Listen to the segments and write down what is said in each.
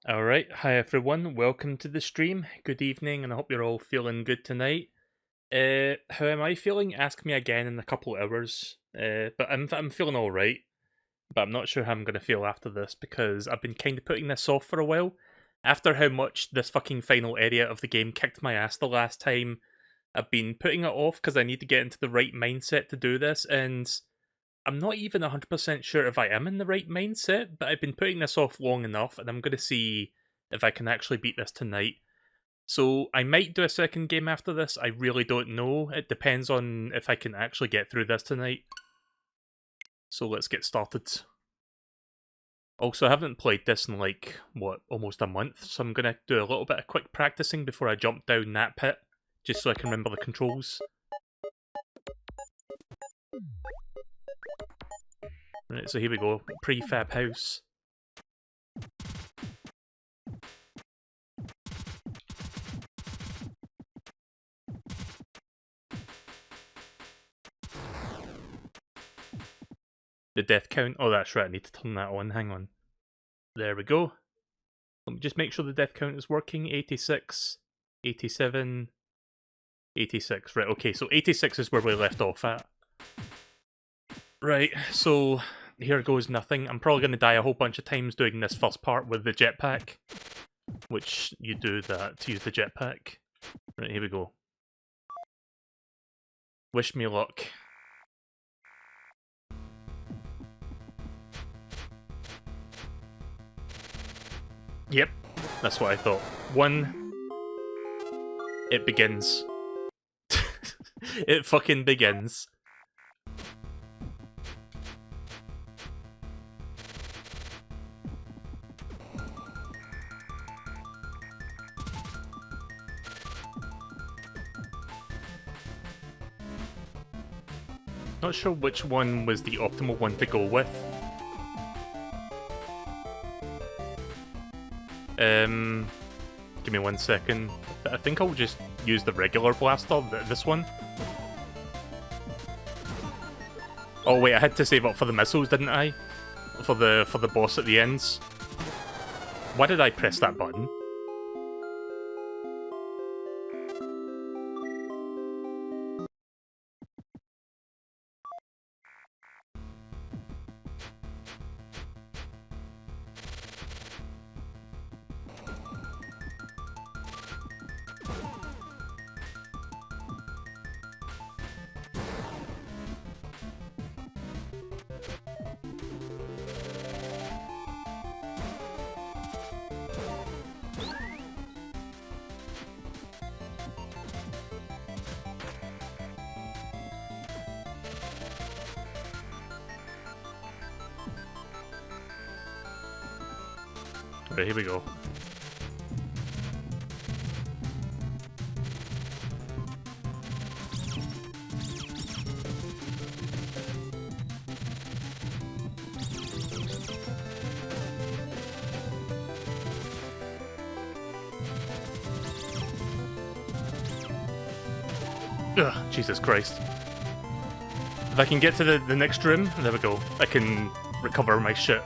Alright, hi everyone, welcome to the stream. Good evening, and I hope you're all feeling good tonight. How am I feeling? Ask me again in a couple of hours. But I'm feeling alright, but I'm not sure how I'm going to feel after this because I've been kind of putting this off for a while. After how much this fucking final area of the game kicked my ass the last time, I've been putting it off because I need to get into the right mindset to do this, and I'm not even 100% sure if I am in the right mindset, but I've been putting this off long enough, and I'm going to see if I can actually beat this tonight. So I might do a second game after this, I really don't know. It depends on if I can actually get through this tonight. So let's get started. Also, I haven't played this in like, what, almost a month, so I'm going to do a little bit of quick practicing before I jump down that pit, just so I can remember the controls. Right, so here we go, prefab house. The death count, oh that's right, I need to turn that on, hang on. There we go. Let me just make sure the death count is working, 86, 87, 86, right, okay, so 86 is where we left off at. Right, so here goes nothing. I'm probably going to die a whole bunch of times doing this first part with the jetpack, which you do that to use the jetpack. Right, here we go. Wish me luck. Yep, that's what I thought. One, it begins. It fucking begins. Not sure which one was the optimal one to go with. Give me 1 second. I think I'll just use the regular blaster, this one. Oh wait, I had to save up for the missiles, didn't I? For the boss at the ends. Why did I press that button? Right, here we go. Ugh, Jesus Christ. If I can get to the next room, there we go. I can recover my shit.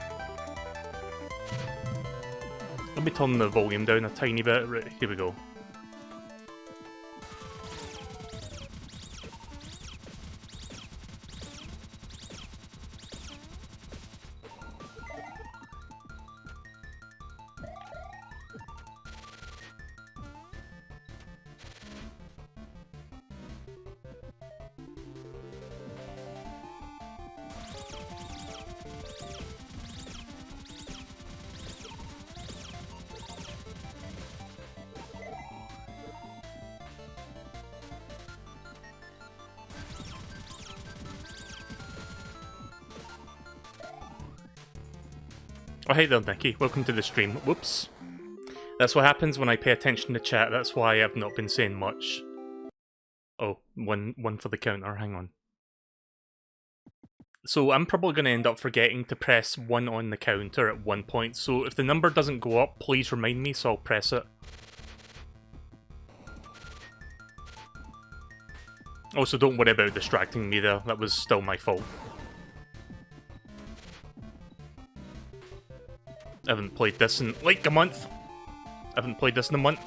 Let me turn the volume down a tiny bit. Right, here we go. Oh, hey there, Nicky. Welcome to the stream. Whoops. That's what happens when I pay attention to chat. That's why I've not been saying much. Oh, one for the counter. Hang on. So I'm probably going to end up forgetting to press 1 on the counter at one point. So if the number doesn't go up, please remind me so I'll press it. Also, don't worry about distracting me there. That was still my fault. I haven't played this in like a month. I haven't played this in a month.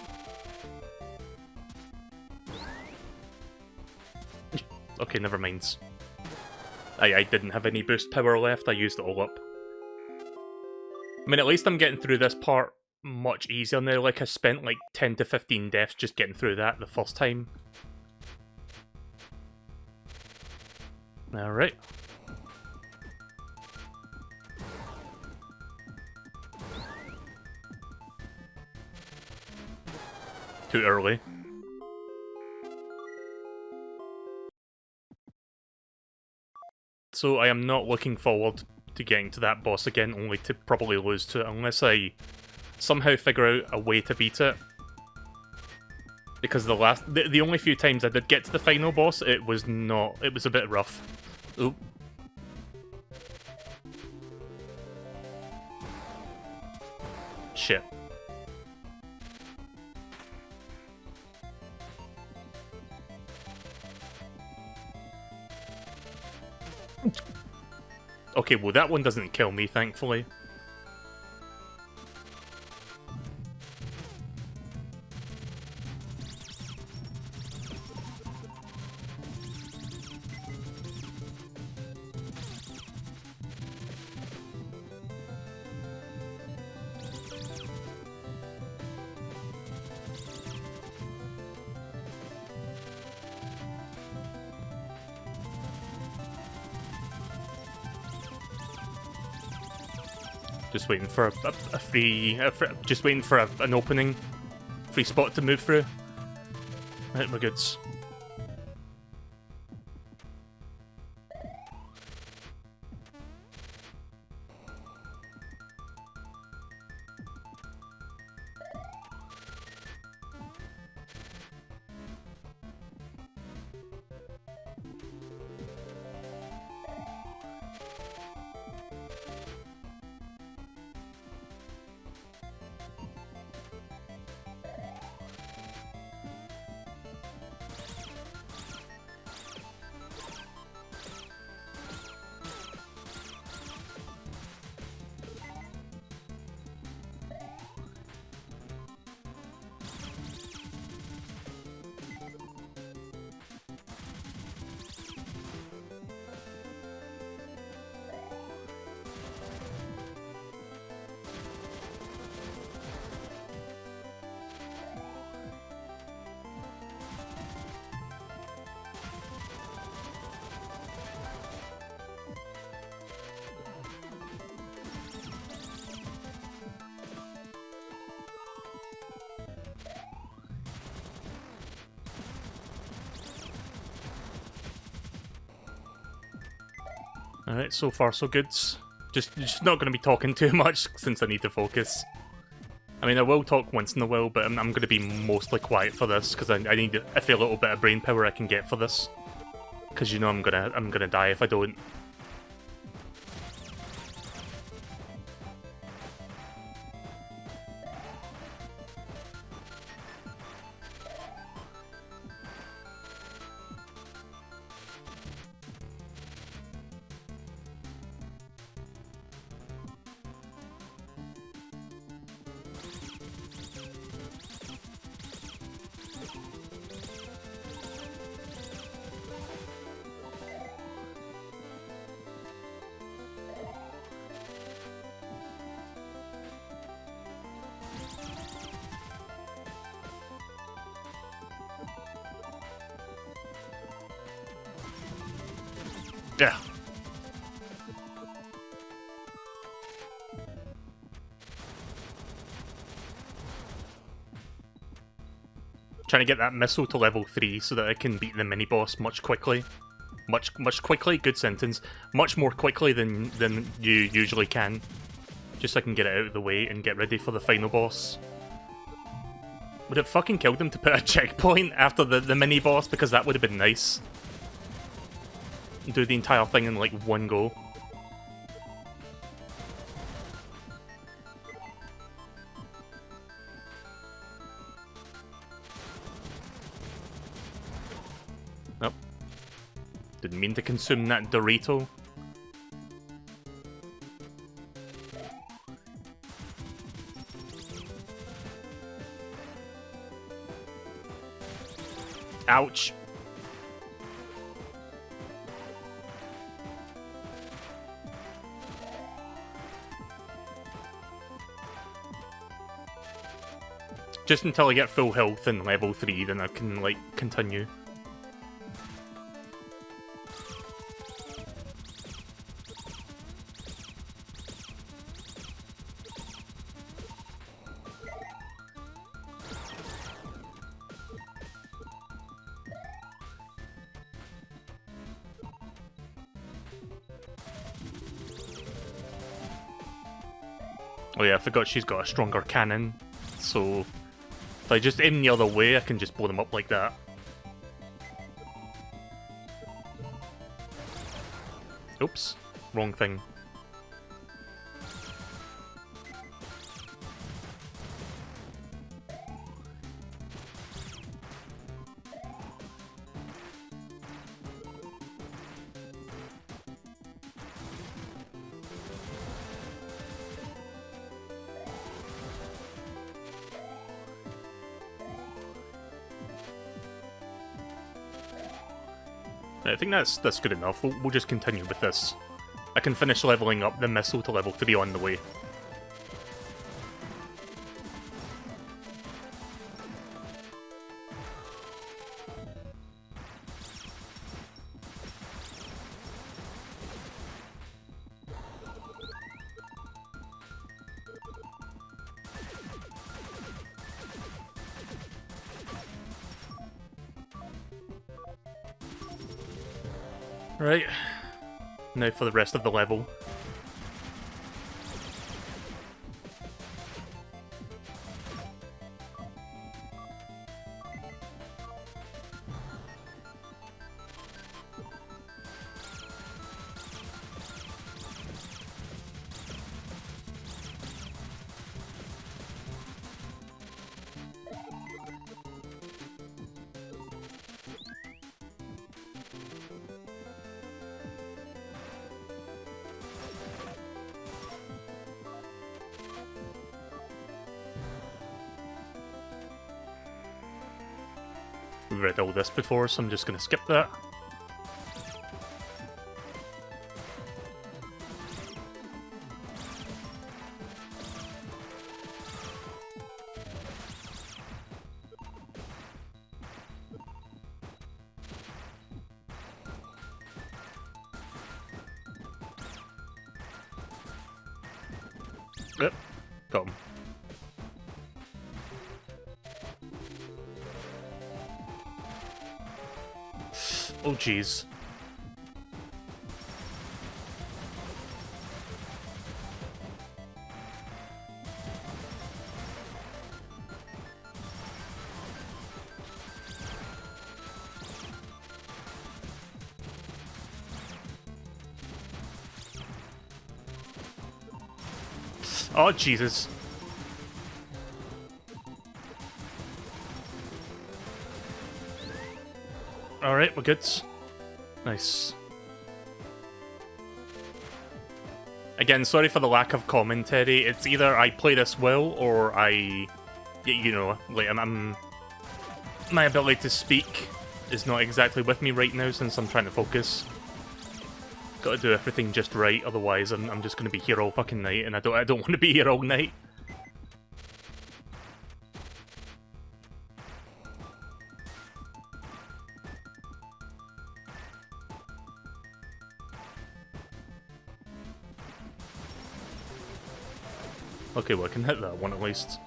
Okay, never mind. I didn't have any boost power left, I used it all up. I mean, at least I'm getting through this part much easier now. Like, I spent like 10 to 15 deaths just getting through that the first time. Alright. Too early. So I am not looking forward to getting to that boss again, only to probably lose to it, unless I somehow figure out a way to beat it. Because the only few times I did get to the final boss, it was a bit rough. Oop. Shit. Okay, well that one doesn't kill me, thankfully. Just waiting for a free, just waiting for an opening, free spot to move through. Right, we're goods. Alright, so far so good. Just not going to be talking too much since I need to focus. I mean, I will talk once in a while, but I'm going to be mostly quiet for this because I need a fair little bit of brain power I can get for this. Because you know I'm gonna die if I don't. Yeah. Trying to get that missile to level 3 so that I can beat the mini-boss much quickly. Much quickly? Good sentence. Much more quickly than you usually can. Just so I can get it out of the way and get ready for the final boss. Would it fucking kill them to put a checkpoint after the mini-boss? Because that would have been nice. Do the entire thing in like one go. Nope. Didn't mean to consume that Dorito. Ouch. Just until I get full health in level 3, then I can, like, continue. Oh yeah, I forgot she's got a stronger cannon, so if I just aim the other way, I can just blow them up like that. Oops, wrong thing. I think that's good enough. We'll just continue with this. I can finish leveling up the missile to level 3 on the way. Right, now for the rest of the level. We've read all this before, so I'm just going to skip that. Yep, got him. Oh jeez. Oh Jesus. Alright, we're good. Nice. Again, sorry for the lack of commentary. It's either I play this well, or I... You know, like, my ability to speak is not exactly with me right now since I'm trying to focus. Gotta do everything just right, otherwise I'm just gonna be here all fucking night, and I don't want to be here all night. Okay, well I can hit that one at least.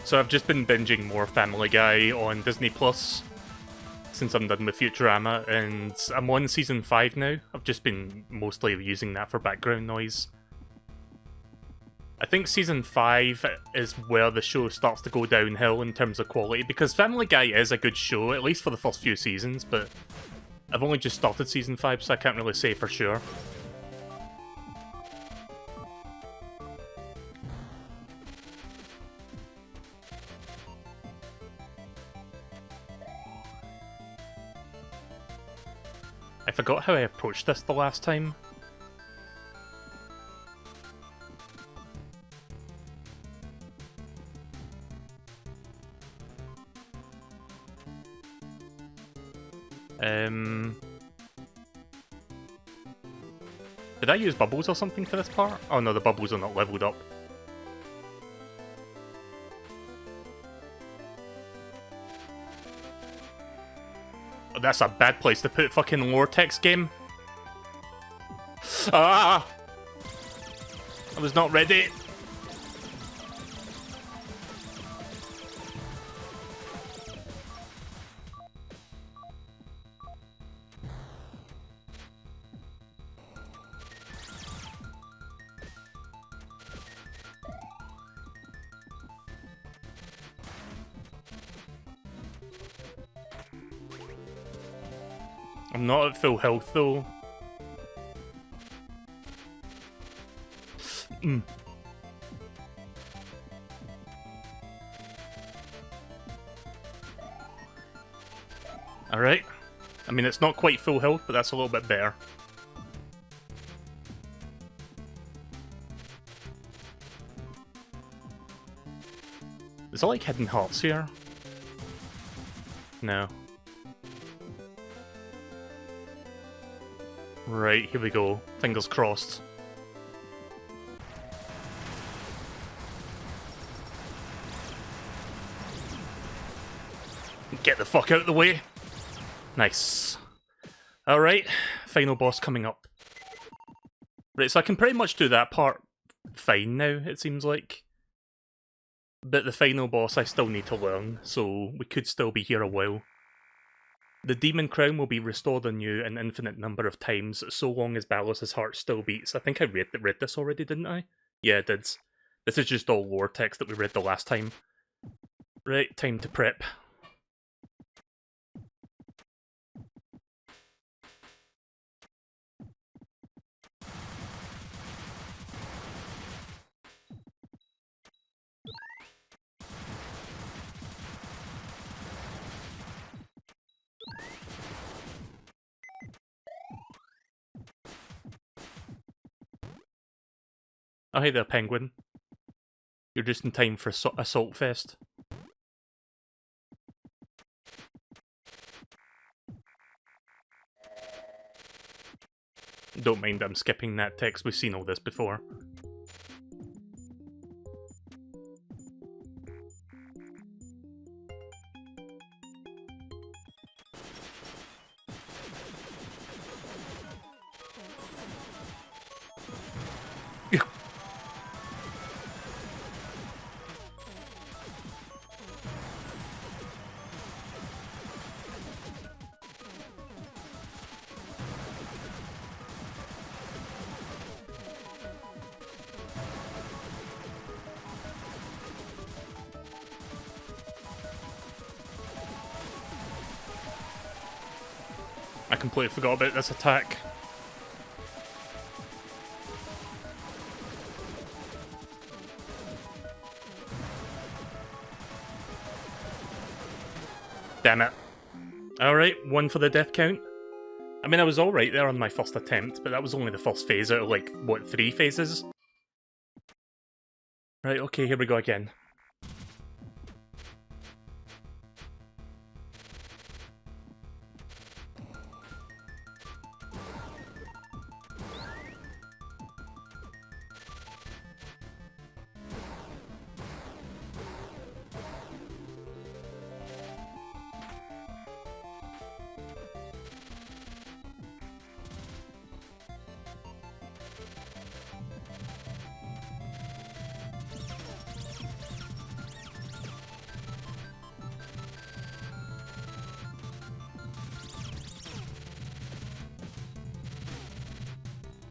So I've just been binging more Family Guy on Disney Plus since I'm done with Futurama, and I'm on season 5 now. I've just been mostly using that for background noise. I think season 5 is where the show starts to go downhill in terms of quality, because Family Guy is a good show, at least for the first few seasons, but I've only just started season 5, so I can't really say for sure. I forgot how I approached this the last time. Did I use bubbles or something for this part? Oh no, the bubbles are not leveled up. Oh, that's a bad place to put fucking lore text game. Ah! I was not ready. I'm not at full health though. Alright. I mean, it's not quite full health, but that's a little bit better. Is there like hidden hearts here? No. Right, here we go. Fingers crossed. Get the fuck out of the way. Nice. Alright, final boss coming up. Right, so I can pretty much do that part fine now, it seems like. But the final boss I still need to learn, so we could still be here a while. The Demon Crown will be restored on you an infinite number of times, so long as Balos' heart still beats. I think I read this already, didn't I? Yeah, I did. This is just all lore text that we read the last time. Right, time to prep. Oh, hey there, Penguin. You're just in time for Assault Fest. Don't mind, I'm skipping that text, we've seen all this before. I completely forgot about this attack. Damn it. Alright, 1 for the death count. I mean, I was alright there on my first attempt, but that was only the first phase out of, like, what, 3 phases? Right, okay, here we go again.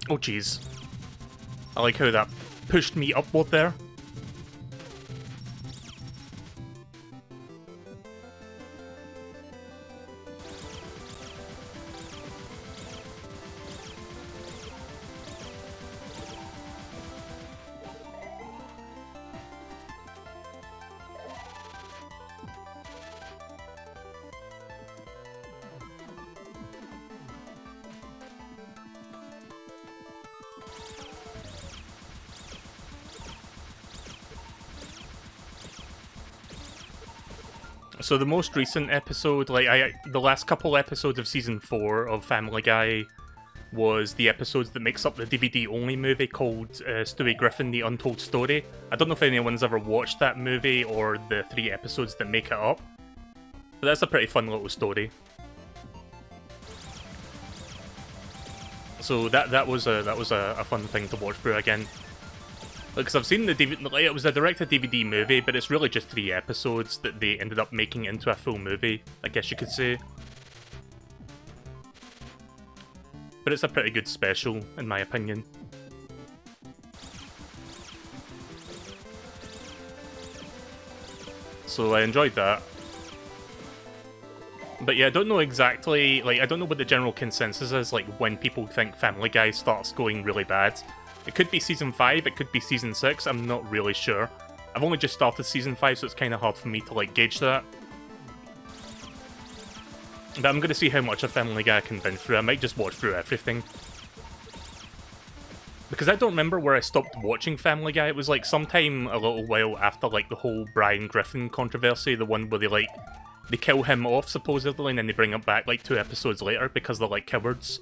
Oh, jeez. I like how that pushed me upward there. So the most recent episode, like the last couple episodes of season 4 of Family Guy was the episodes that makes up the DVD-only movie called Stewie Griffin: The Untold Story. I don't know if anyone's ever watched that movie or the 3 episodes that make it up, but that's a pretty fun little story. So that was a fun thing to watch through again. Because I've seen the DVD, like, it was a direct-to-DVD movie, but it's really just 3 episodes that they ended up making into a full movie, I guess you could say. But it's a pretty good special, in my opinion. So I enjoyed that. But yeah, I don't know exactly, like, I don't know what the general consensus is, like, when people think Family Guy starts going really bad. It could be Season 5, it could be Season 6, I'm not really sure. I've only just started Season 5, so it's kind of hard for me to, like, gauge that. But I'm going to see how much of Family Guy I can binge through. I might just watch through everything. Because I don't remember where I stopped watching Family Guy. It was, like, sometime a little while after, like, the whole Brian Griffin controversy, the one where they, like, they kill him off, supposedly, and then they bring him back, like, 2 episodes later because they're, like, cowards.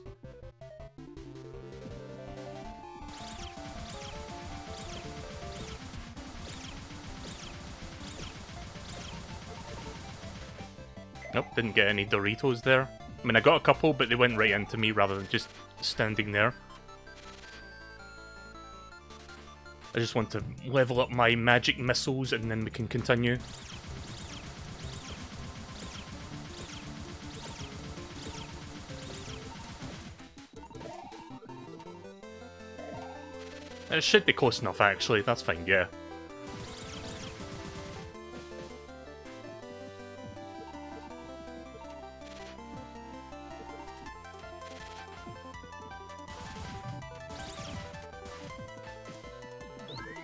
Nope, didn't get any Doritos there. I mean, I got a couple, but they went right into me rather than just standing there. I just want to level up my magic missiles and then we can continue. It should be close enough, actually. That's fine, yeah.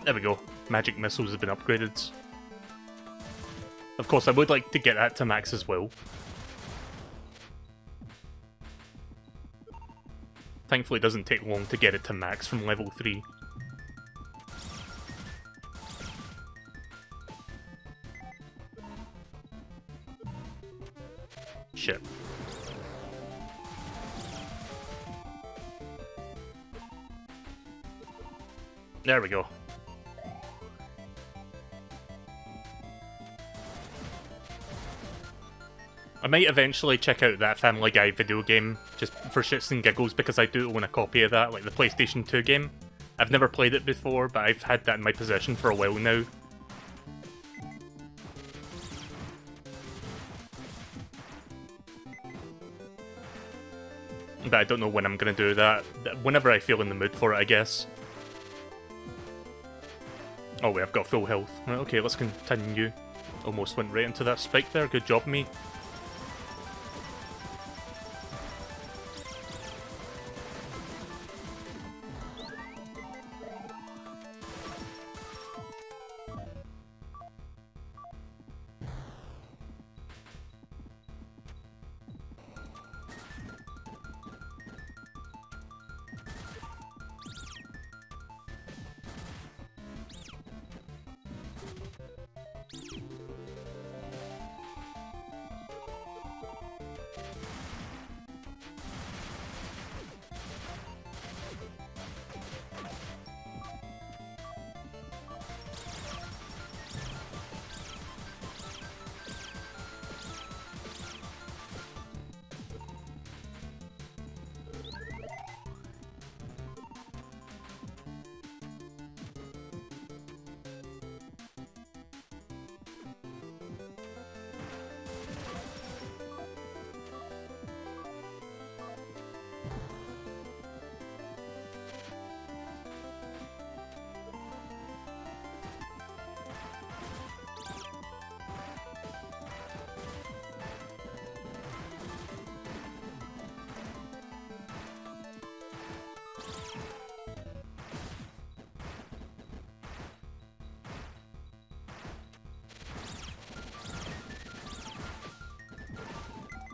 There we go. Magic missiles have been upgraded. Of course, I would like to get that to max as well. Thankfully, it doesn't take long to get it to max from level 3. Shit. There we go. I might eventually check out that Family Guy video game, just for shits and giggles, because I do own a copy of that, like the PlayStation 2 game. I've never played it before, but I've had that in my possession for a while now. But I don't know when I'm going to do that. Whenever I feel in the mood for it, I guess. Oh wait, I've got full health. Okay, let's continue. Almost went right into that spike there, good job, me.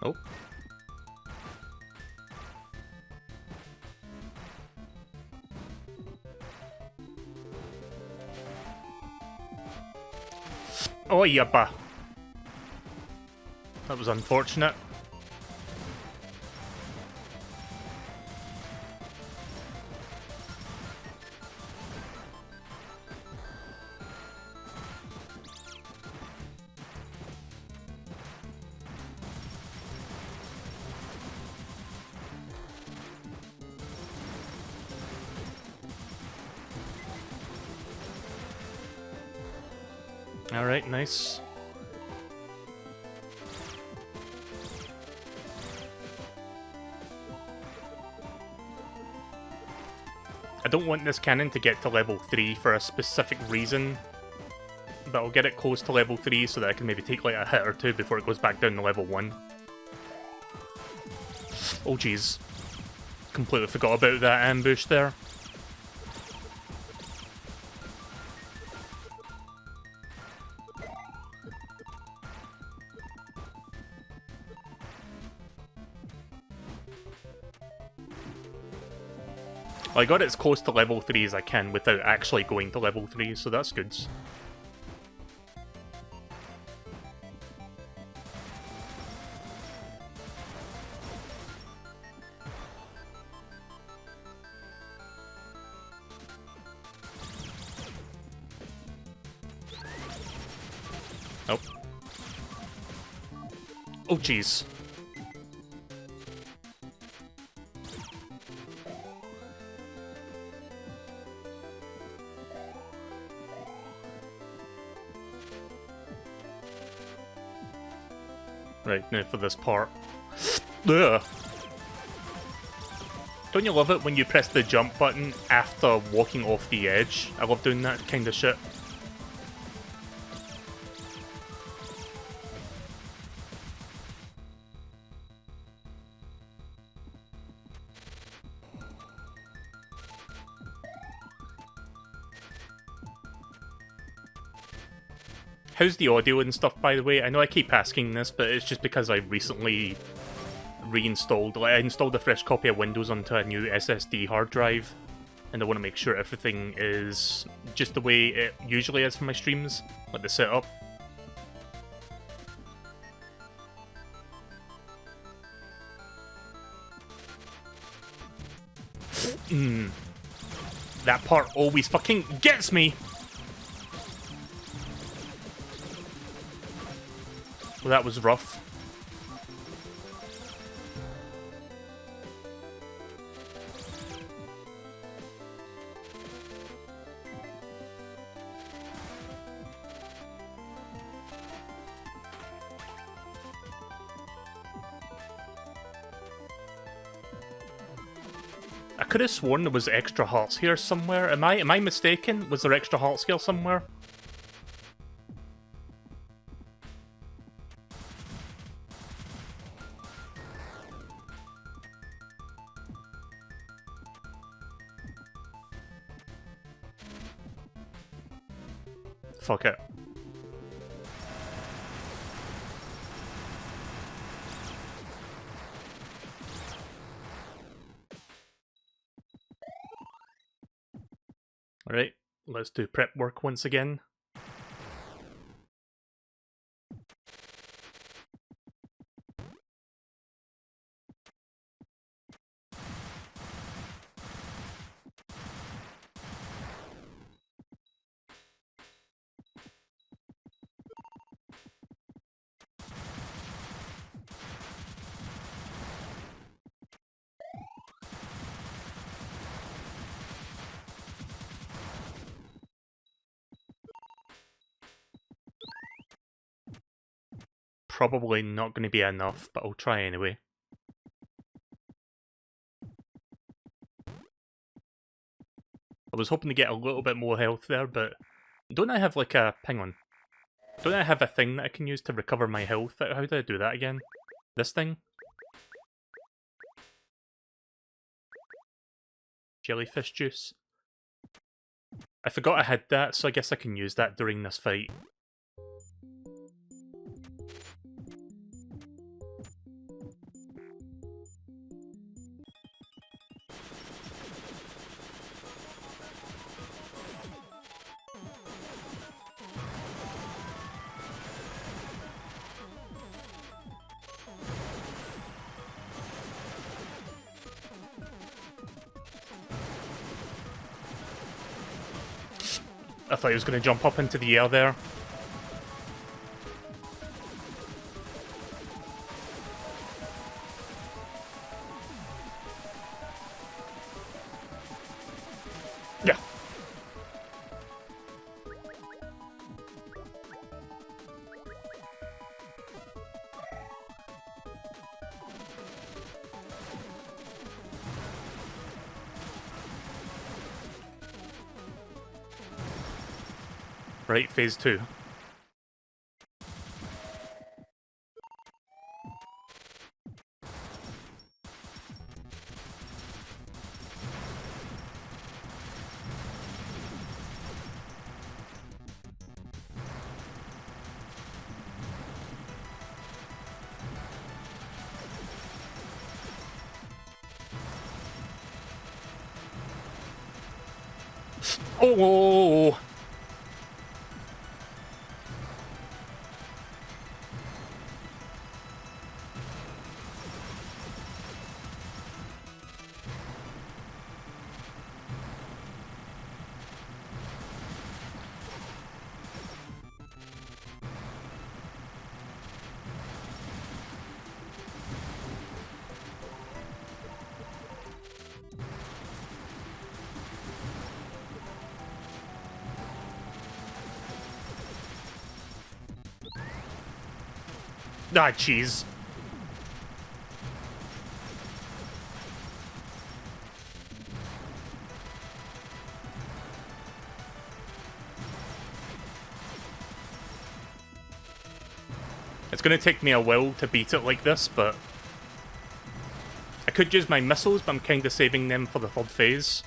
Oh. Oh, yabba. That was unfortunate. Alright, nice. I don't want this cannon to get to level 3 for a specific reason, but I'll get it close to level 3 so that I can maybe take like a hit or two before it goes back down to level 1. Oh jeez. Completely forgot about that ambush there. Well, I got it as close to level 3 as I can without actually going to level 3, so that's good. Oh. Oh jeez. Right, now for this part. Ugh. Don't you love it when you press the jump button after walking off the edge? I love doing that kind of shit. How's the audio and stuff, by the way? I know I keep asking this, but it's just because I recently reinstalled, like, I installed a fresh copy of Windows onto a new SSD hard drive, and I want to make sure everything is just the way it usually is for my streams, like the setup. That part always fucking gets me! Well, that was rough. I could have sworn there was extra hearts here somewhere. Am I mistaken? Was there extra hearts here somewhere? Fuck it. Alright, let's do prep work once again. Probably not going to be enough, but I'll try anyway. I was hoping to get a little bit more health there, but don't I have like a... hang on. Don't I have a thing that I can use to recover my health? How do I do that again? This thing? Jellyfish juice? I forgot I had that, so I guess I can use that during this fight. I thought he was going to jump up into the air there. Yeah. Right, phase 2. Oh! Ah, jeez. It's going to take me a while to beat it like this, but I could use my missiles, but I'm kind of saving them for the third phase.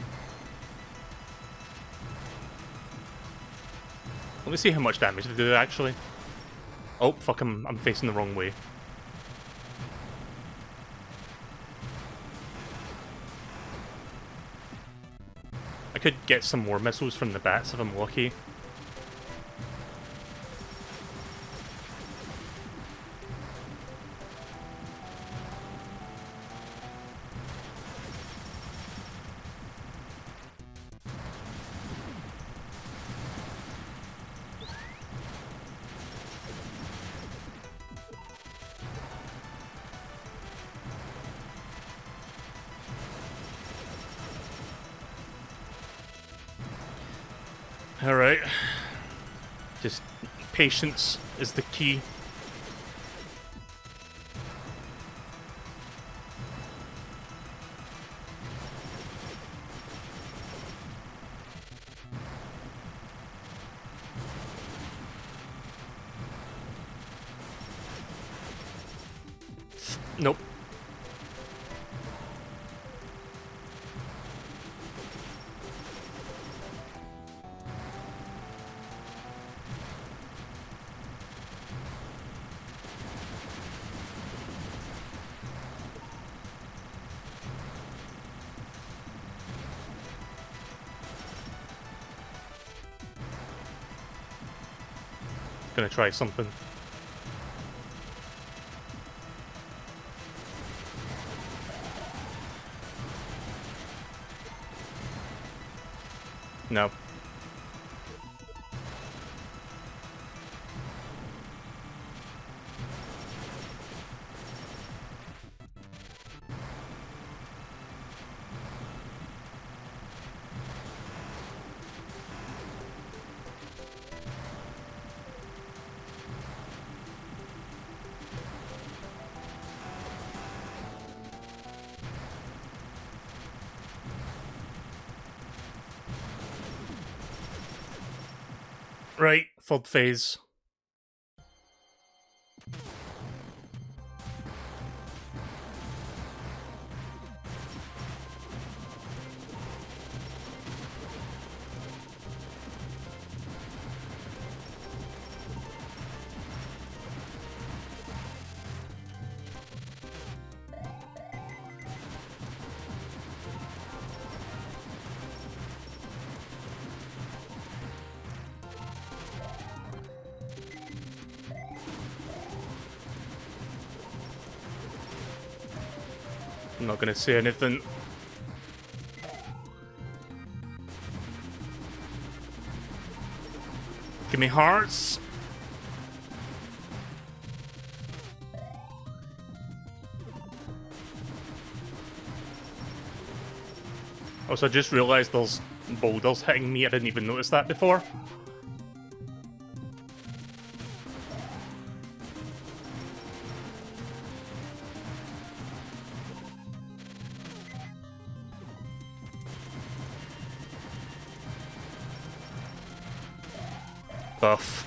Let me see how much damage they do, actually. Oh, fuck, I'm facing the wrong way. I could get some more missiles from the bats if I'm lucky. Alright. Just patience is the key. Nope. Gonna try something. No. Right, third phase. I'm not gonna say anything. Give me hearts. Also, I just realised there's boulders hitting me. I didn't even notice that before. Buff.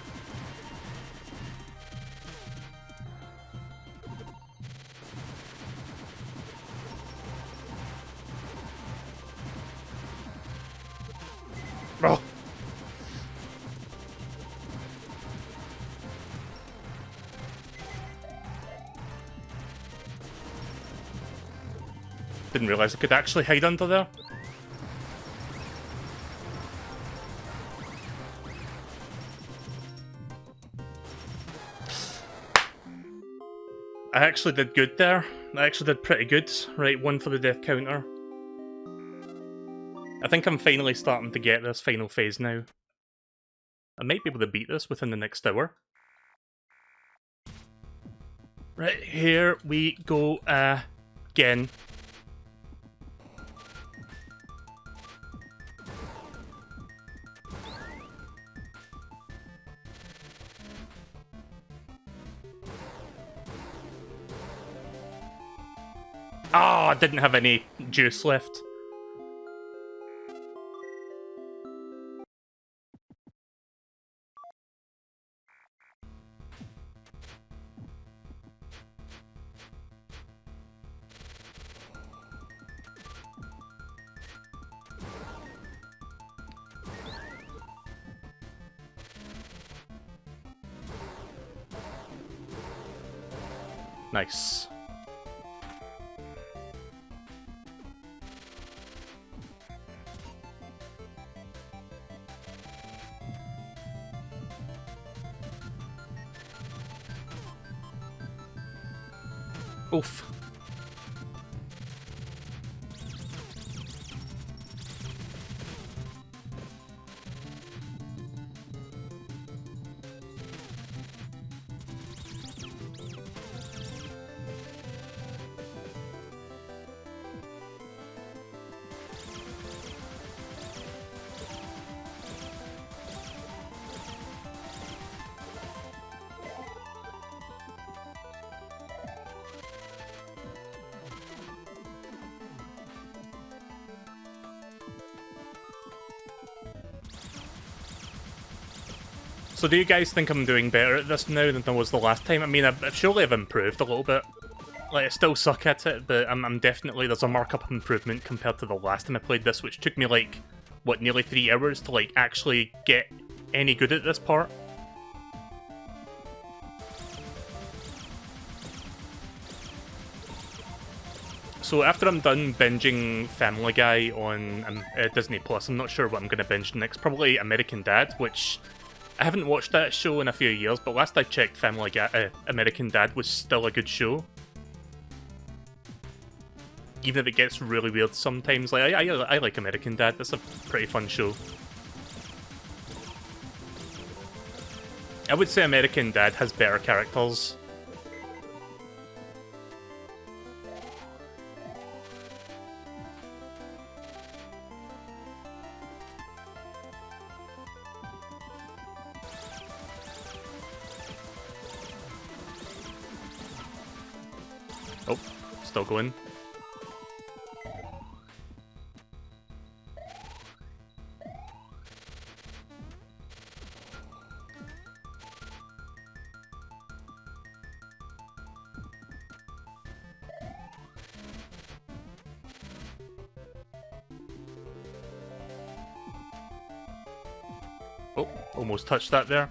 Oh. Didn't realise I could actually hide under there. I actually did good there. I actually did pretty good. Right, 1 for the death counter. I think I'm finally starting to get this final phase now. I might be able to beat this within the next hour. Right, here we go again. Oh, I didn't have any juice left. Nice. Oof. So do you guys think I'm doing better at this now than I was the last time? I mean, surely I've improved a little bit. Like, I still suck at it, but I'm definitely, there's a markup improvement compared to the last time I played this, which took me, like, what, nearly 3 hours to, like, actually get any good at this part. So after I'm done binging Family Guy on Disney Plus, I'm not sure what I'm going to binge next. Probably American Dad, which I haven't watched that show in a few years, but last I checked, American Dad was still a good show. Even if it gets really weird sometimes. Like I like American Dad. That's a pretty fun show. I would say American Dad has better characters. Oh, still going. Oh, almost touched that there.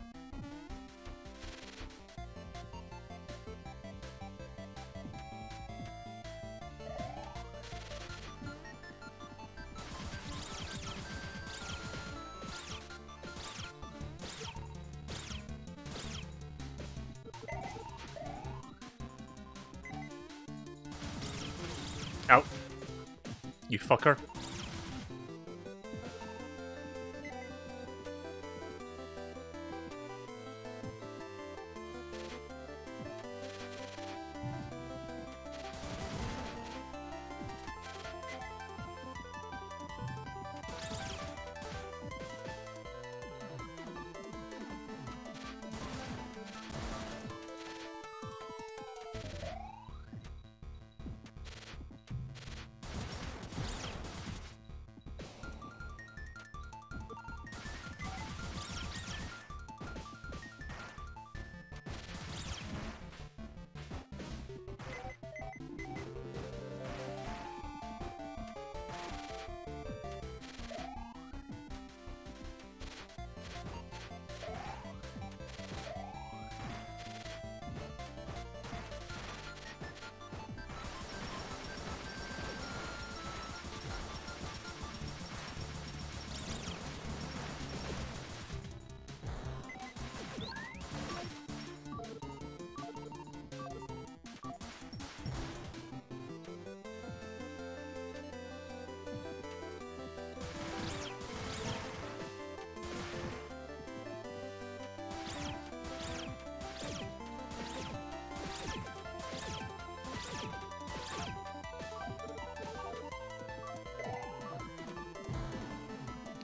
Out. You fucker.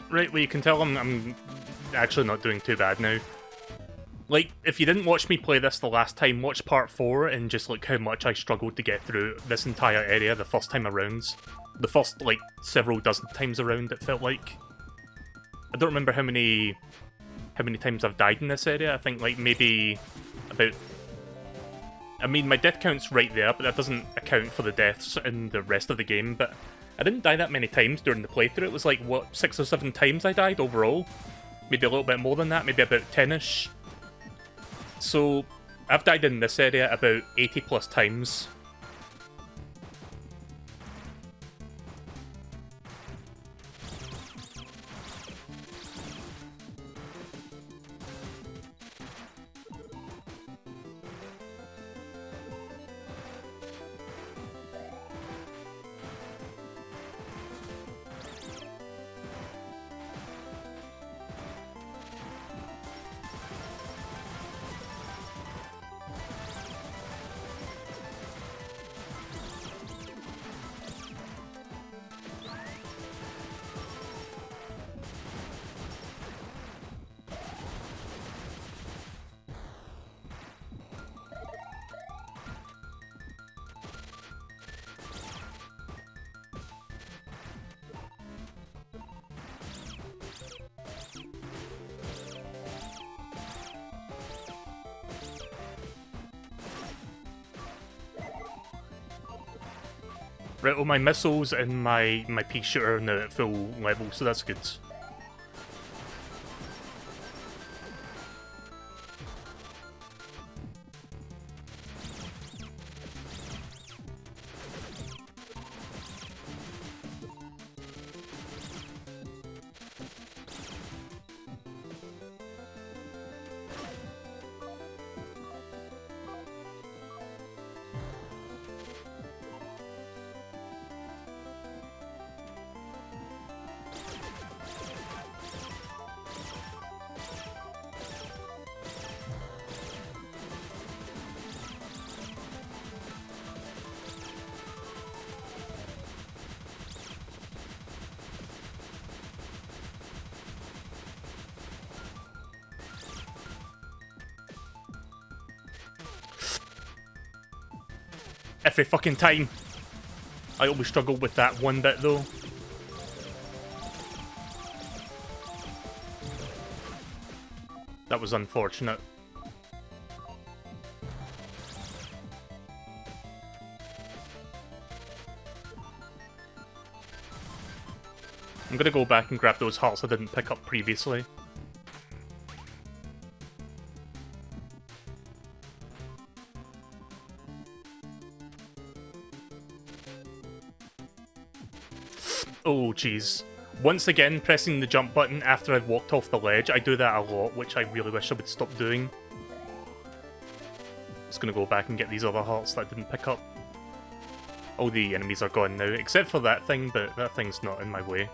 Right, well you can tell I'm actually not doing too bad now. Like, if you didn't watch me play this the last time, watch part 4 and just look how much I struggled to get through this entire area the first time around. The first, like, several dozen times around, it felt like. I don't remember how many times I've died in this area. I think, like, maybe about... I mean, my death count's right there, but that doesn't account for the deaths in the rest of the game, but I didn't die that many times during the playthrough. It was like, what, 6 or 7 times I died overall? Maybe a little bit more than that, maybe about 10-ish. So, I've died in this area about 80 plus times. Right, well my missiles and my pea shooter are now at full level, so that's good. Every fucking time. I always struggle with that one bit though. That was unfortunate. I'm gonna go back and grab those hearts I didn't pick up previously. Oh, jeez. Once again, pressing the jump button after I've walked off the ledge, I do that a lot, which I really wish I would stop doing. Just gonna go back and get these other hearts that I didn't pick up. All the enemies are gone now, except for that thing, but that thing's not in my way.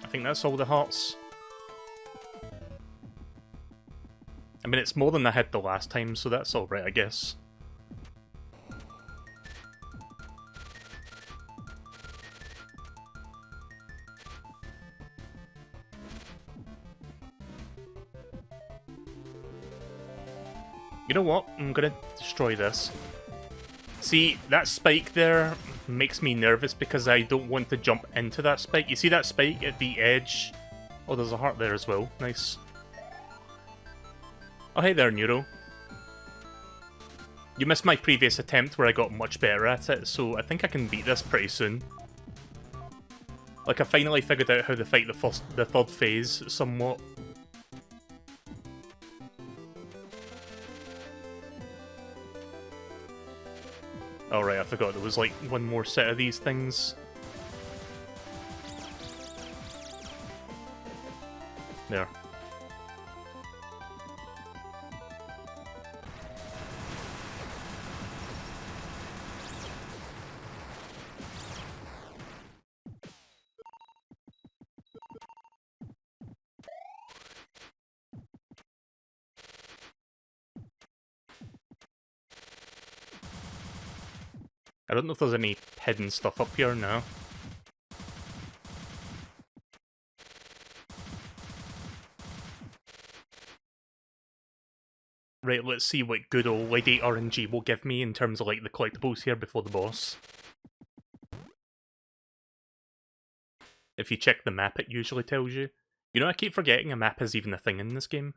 I think that's all the hearts. I mean, it's more than I had the last time, so that's alright, I guess. You know what? I'm gonna destroy this. See, that spike there makes me nervous because I don't want to jump into that spike. You see that spike at the edge? Oh, there's a heart there as well. Nice. Oh, hey there, Neuro. You missed my previous attempt where I got much better at it, so I think I can beat this pretty soon. Like, I finally figured out how to fight the third phase somewhat. Oh right, I forgot there was like one more set of these things. There. I don't know if there's any hidden stuff up here now. Right, let's see what good old Lady RNG will give me in terms of like the collectibles here before the boss. If you check the map, it usually tells you. You know, I keep forgetting a map is even a thing in this game.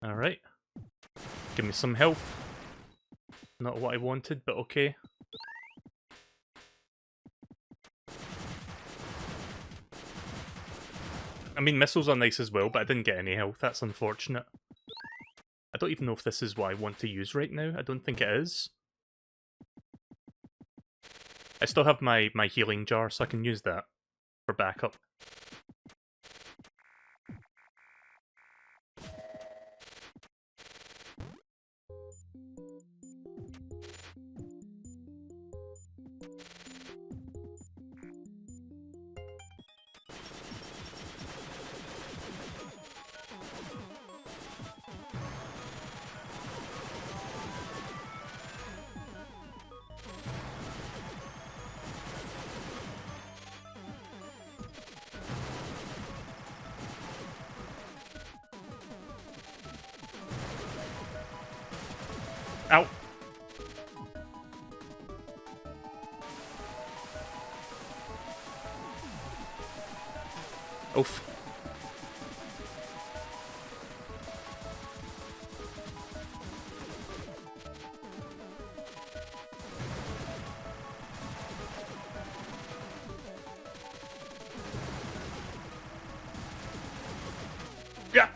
Alright. Give me some health. Not what I wanted, but okay. I mean, missiles are nice as well, but I didn't get any health. That's unfortunate. I don't even know if this is what I want to use right now. I don't think it is. I still have my healing jar, so I can use that for backup. Ow! Oof. Yeah.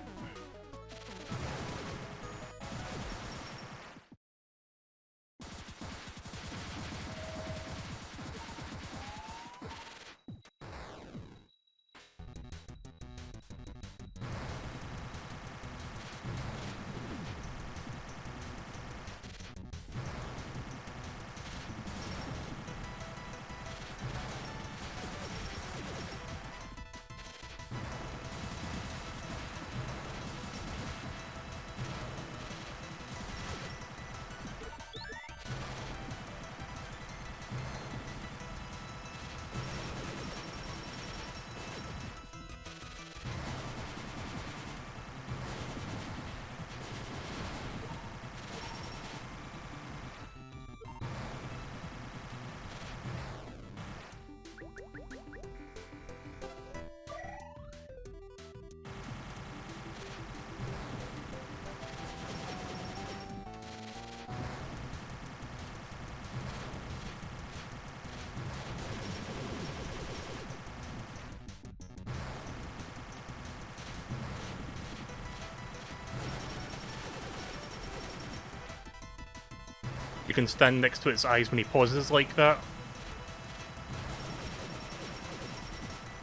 You can stand next to its eyes when he pauses like that.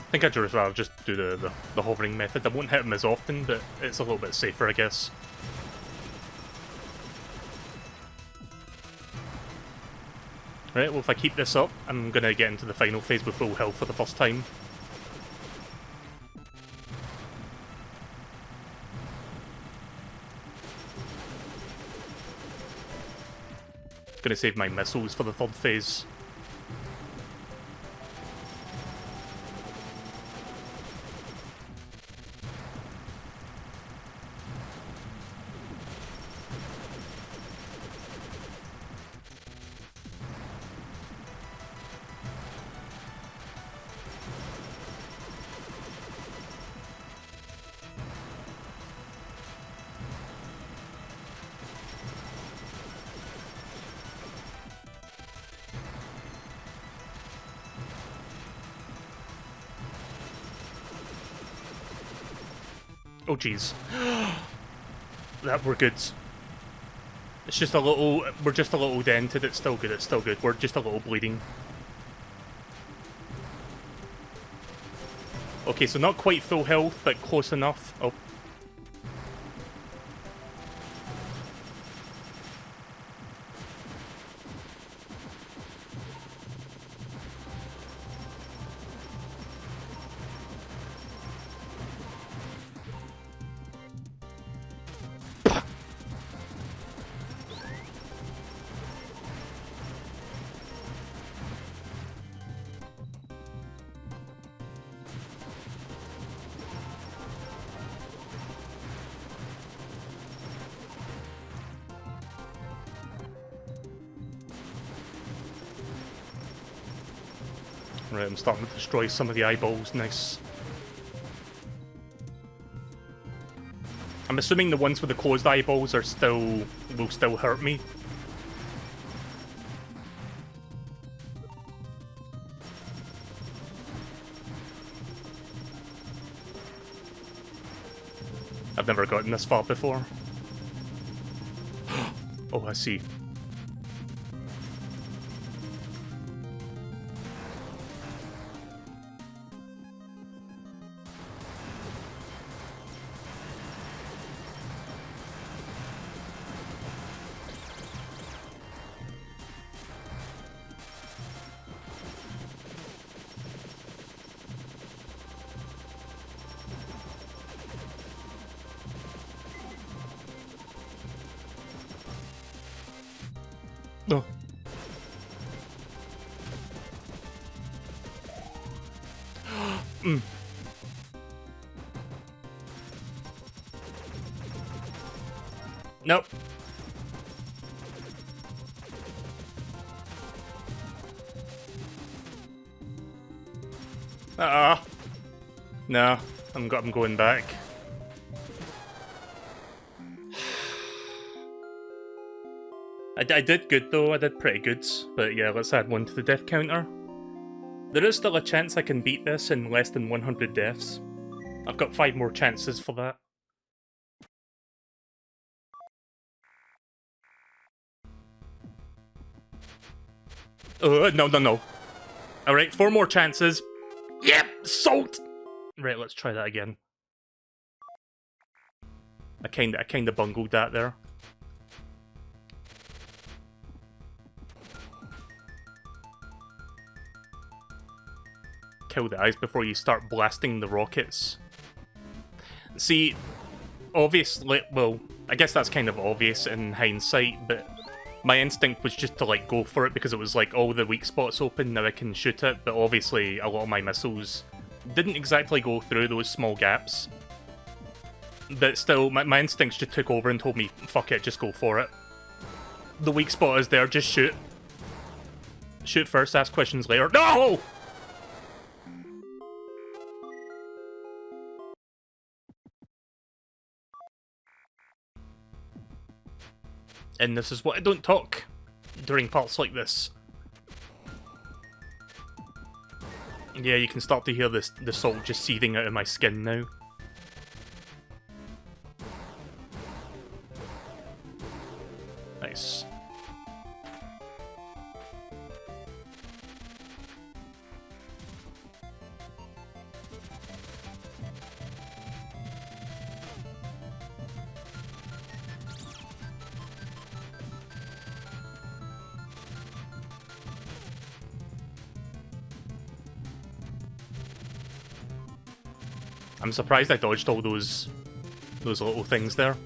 I think I'd just rather just do the hovering method. I won't hit him as often, but it's a little bit safer, I guess. Right, well if I keep this up, I'm gonna get into the final phase with full health for the first time. Gonna save my missiles for the third phase. Oh jeez. That we're good. It's just a little, we're just a little dented, it's still good, it's still good. We're just a little bleeding. Okay, so not quite full health, but close enough. Oh. Right, I'm starting to destroy some of the eyeballs. Nice. I'm assuming the ones with the closed eyeballs are will still hurt me. I've never gotten this far before. Oh, I see. No. Nope. No, I'm going back. I did good though, I did pretty good, but yeah, let's add 1 to the death counter. There is still a chance I can beat this in less than 100 deaths. I've got 5 more chances for that. No. Alright, 4 more chances. Yep, salt! Right, let's try that again. I kinda bungled that there. Kill the eyes before you start blasting the rockets. See, obviously, well, I guess that's kind of obvious in hindsight, but my instinct was just to, like, go for it because it was like, all the weak spots open, now I can shoot it, but obviously a lot of my missiles didn't exactly go through those small gaps. But still, my instincts just took over and told me, fuck it, just go for it. The weak spot is there, just shoot. Shoot first, ask questions later. No! And this is why I don't talk during parts like this. Yeah, you can start to hear the salt just seething out of my skin now. Nice. I'm surprised I dodged all those little things there.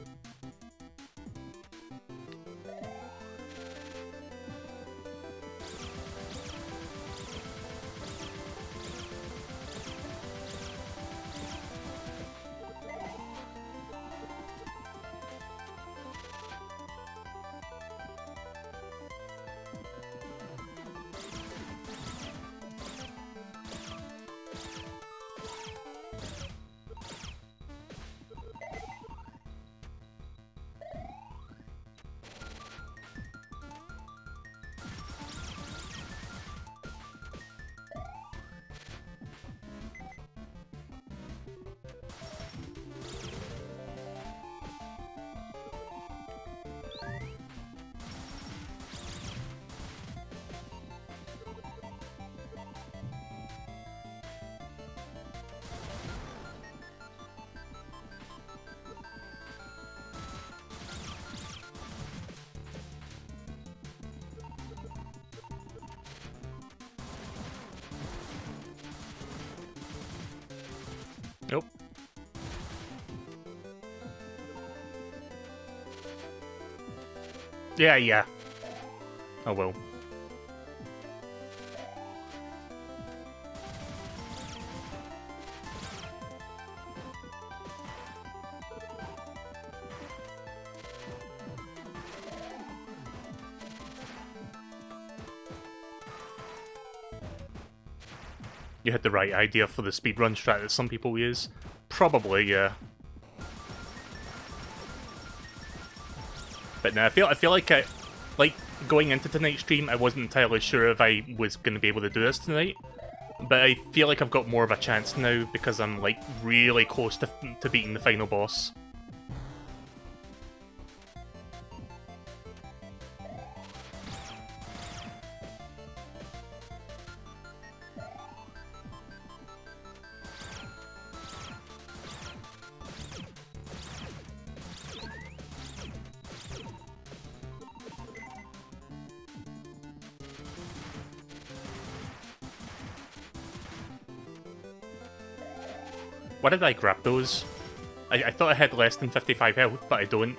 Nope. Yeah. Oh well. You had the right idea for the speedrun strat that some people use. Probably, yeah. But no, I feel like going into tonight's stream, I wasn't entirely sure if I was going to be able to do this tonight. But I feel like I've got more of a chance now because I'm like really close to beating the final boss. Why did I grab those? I thought I had less than 55 health, but I don't.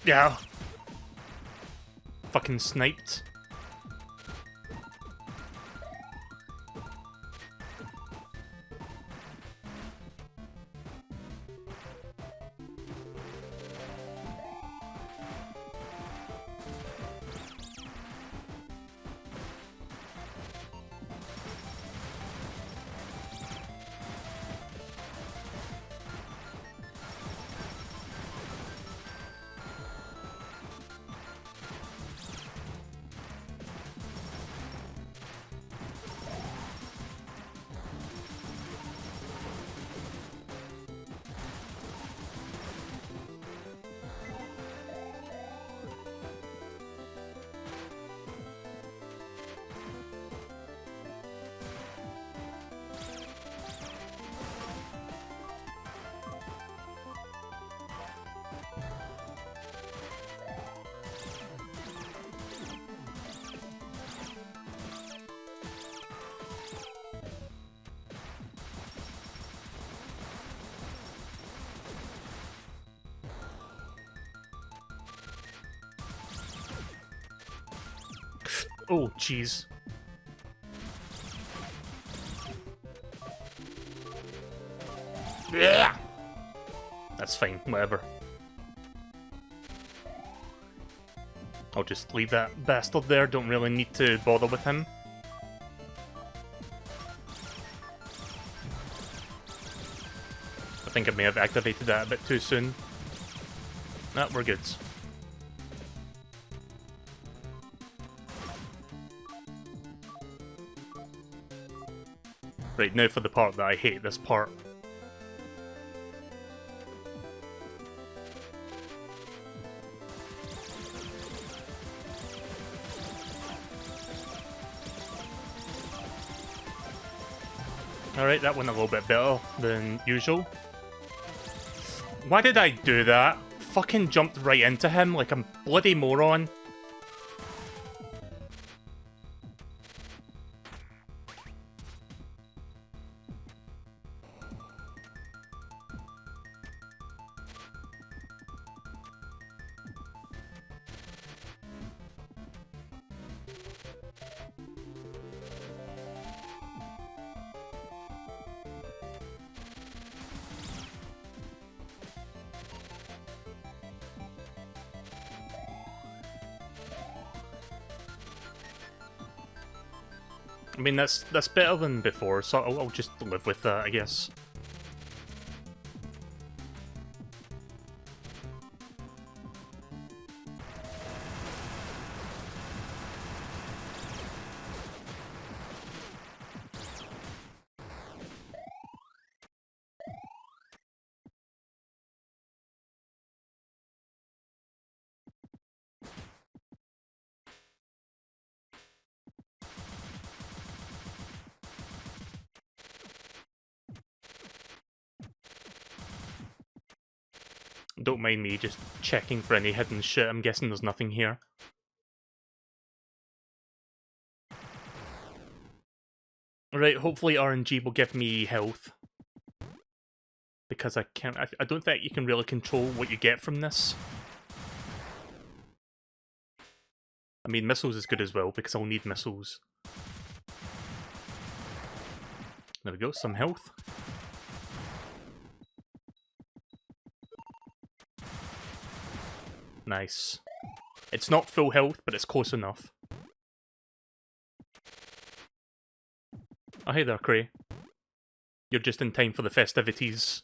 Yeah. Fucking sniped. Oh, jeez. Yeah. That's fine, whatever. I'll just leave that bastard there, don't really need to bother with him. I think I may have activated that a bit too soon. Nah, we're good. Right, now for the part that I hate, this part. Alright, that went a little bit better than usual. Why did I do that? Fucking jumped right into him like a bloody moron. I mean, that's better than before, so I'll just live with that, I guess. Don't mind me just checking for any hidden shit, I'm guessing there's nothing here. Right, hopefully RNG will give me health. Because I don't think you can really control what you get from this. I mean, missiles is good as well, because I'll need missiles. There we go, some health. Nice. It's not full health, but it's close enough. Oh, hey there, Cray. You're just in time for the festivities.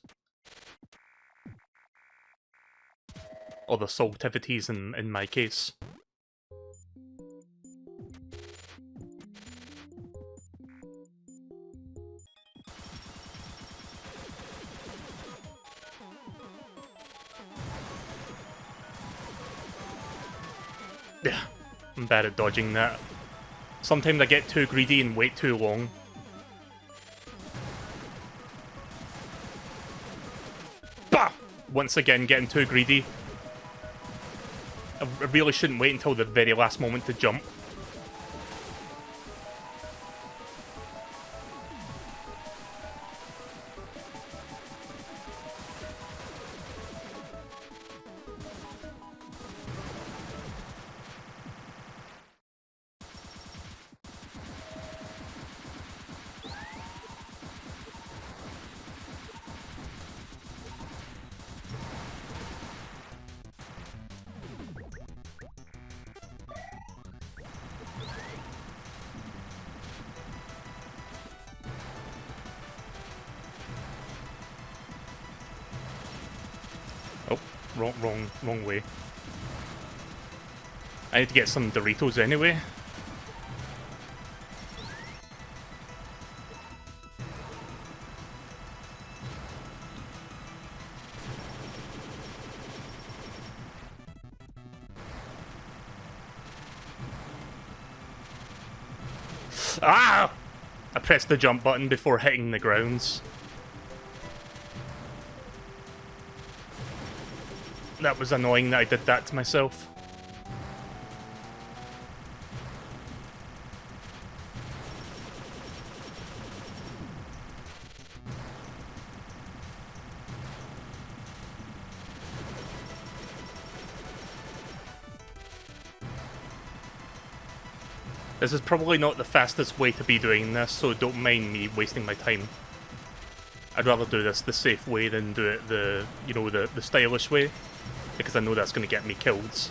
Or the saltivities in my case. Yeah, I'm bad at dodging that. Sometimes I get too greedy and wait too long. Bah! Once again, getting too greedy. I really shouldn't wait until the very last moment to jump. Oh, wrong way. I need to get some Doritos anyway. Ah! I pressed the jump button before hitting the grounds. That was annoying that I did that to myself. This is probably not the fastest way to be doing this, so don't mind me wasting my time. I'd rather do this the safe way than do it the, you know, the stylish way, because I know that's going to get me kills.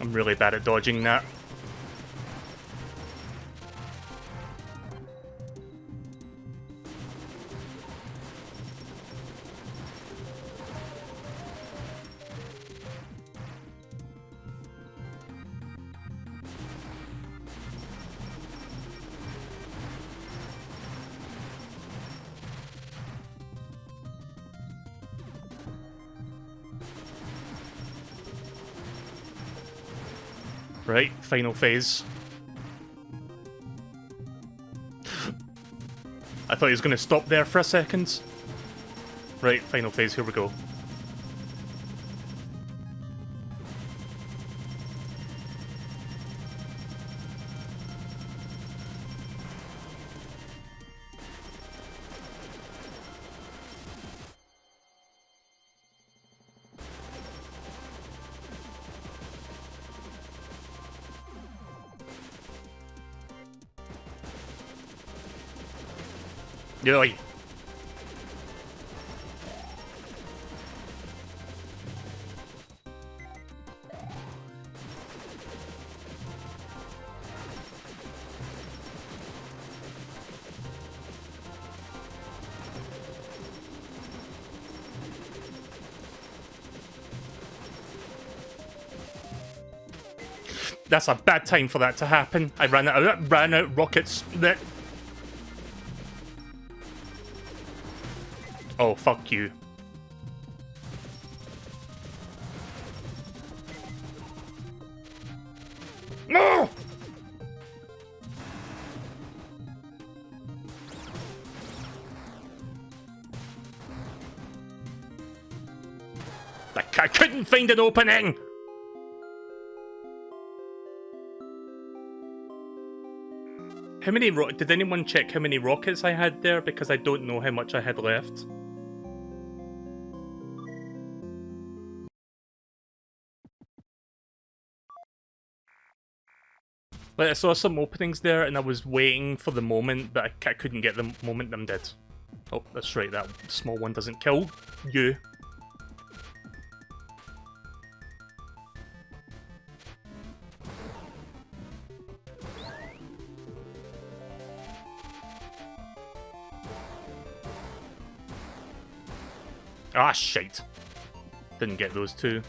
I'm really bad at dodging that. Right, final phase. I thought he was going to stop there for a second. Right, final phase, here we go. Yoy. That's a bad time for that to happen. I ran out rockets. Oh, fuck you. No! I couldn't find an opening! How many did anyone check how many rockets I had there? Because I don't know how much I had left. But I saw some openings there and I was waiting for the moment, but I couldn't get the momentum did. Oh, that's right, that small one doesn't kill you. Ah, shite. Didn't get those two.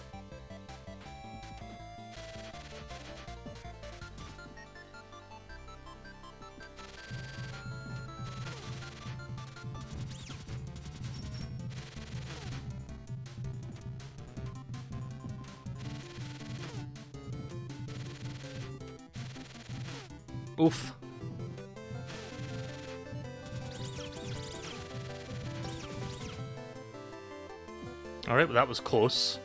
Oof. Alright, well that was close.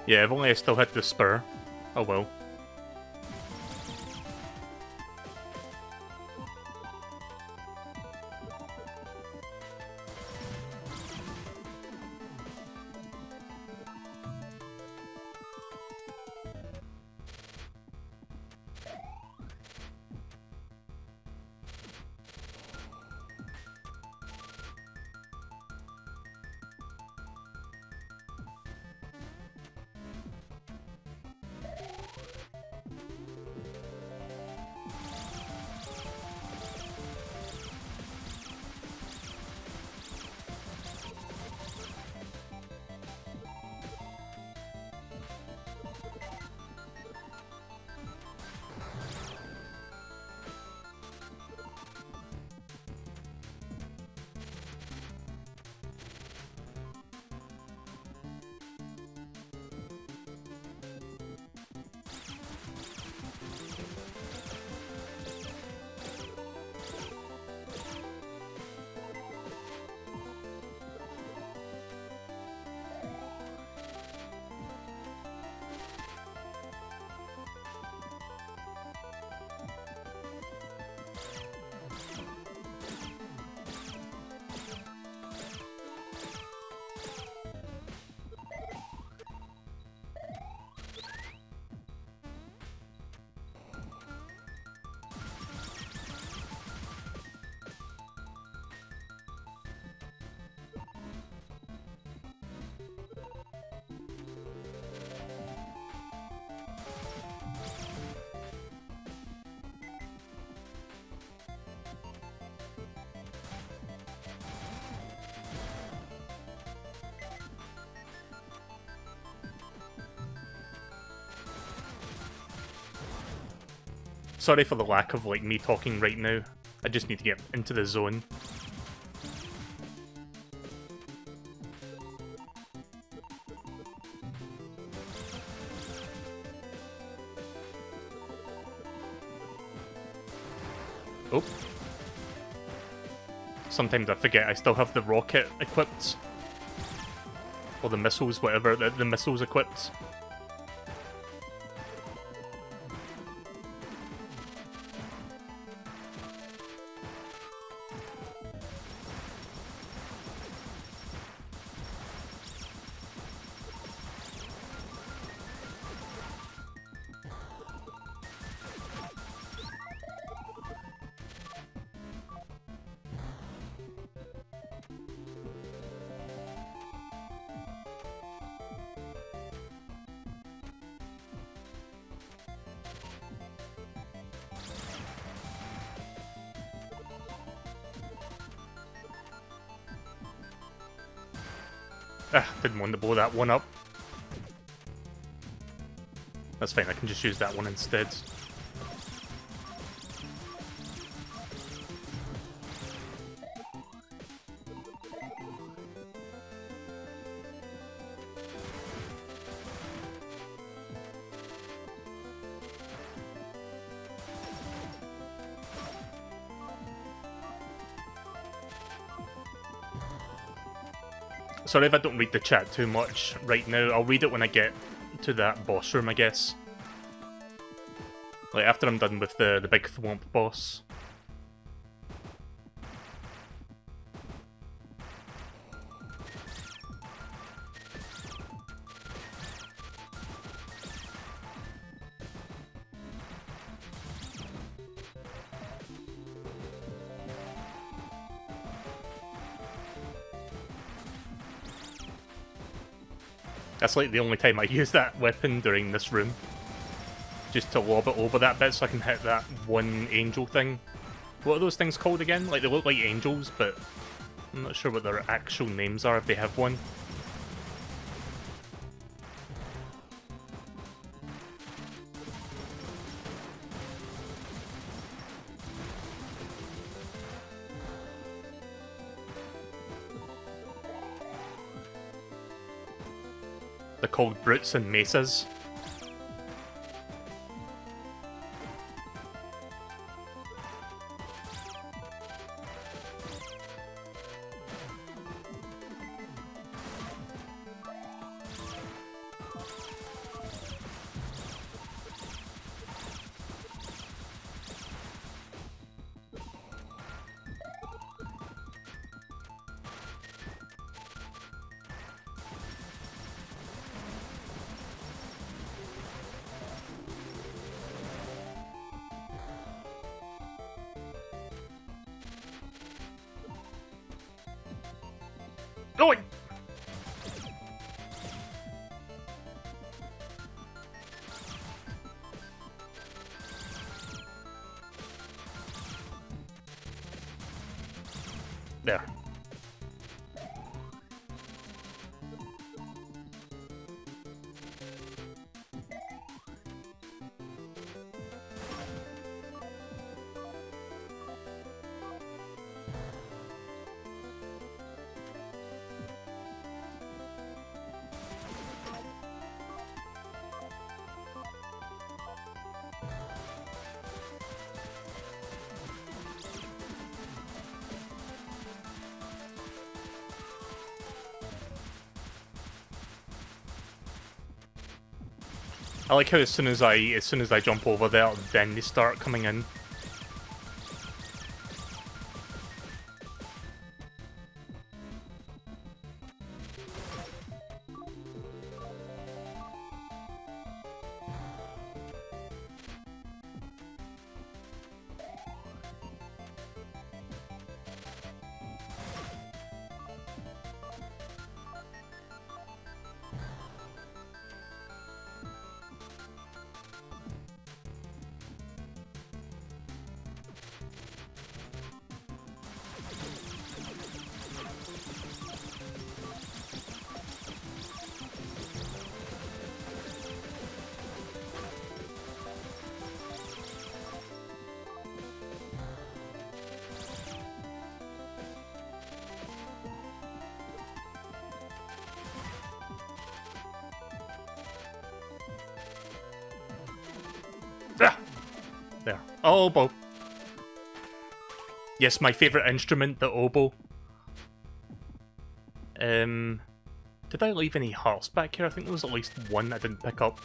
Yeah, if only I still had the spur. Oh well. Sorry for the lack of, like, me talking right now. I just need to get into the zone. Oh. Sometimes I forget I still have the rocket equipped. Or the missiles, whatever, the missiles equipped. Didn't want to blow that one up. That's fine, I can just use that one instead. Sorry if I don't read the chat too much right now. I'll read it when I get to that boss room, I guess. Like, after I'm done with the big thwomp boss. That's like the only time I use that weapon during this room. Just to lob it over that bit so I can hit that one angel thing. What are those things called again? Like, they look like angels, but I'm not sure what their actual names are if they have one. They're called brutes and mesas. Going! There. I like how as soon as I jump over there, then they start coming in. Oboe. Yes, my favourite instrument, the oboe. Did I leave any hearts back here? I think there was at least one I didn't pick up.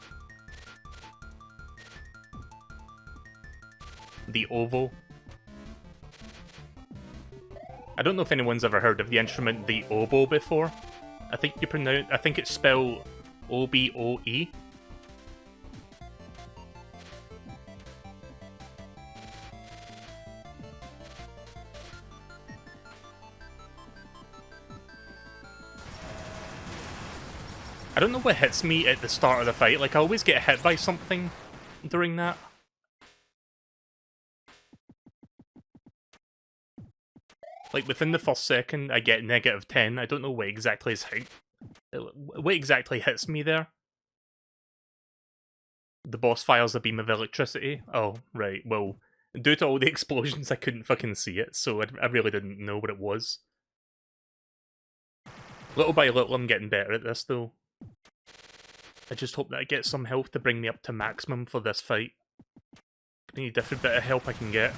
The oboe. I don't know if anyone's ever heard of the instrument the oboe before. I think it's spelled O-B-O-E. I don't know what hits me at the start of the fight. Like, I always get hit by something during that. Like, within the first second, I get -10. I don't know what exactly hits me there. The boss fires a beam of electricity. Oh, right. Well, due to all the explosions, I couldn't fucking see it, so I really didn't know what it was. Little by little, I'm getting better at this, though. I just hope that I get some health to bring me up to maximum for this fight. I need every bit of help I can get.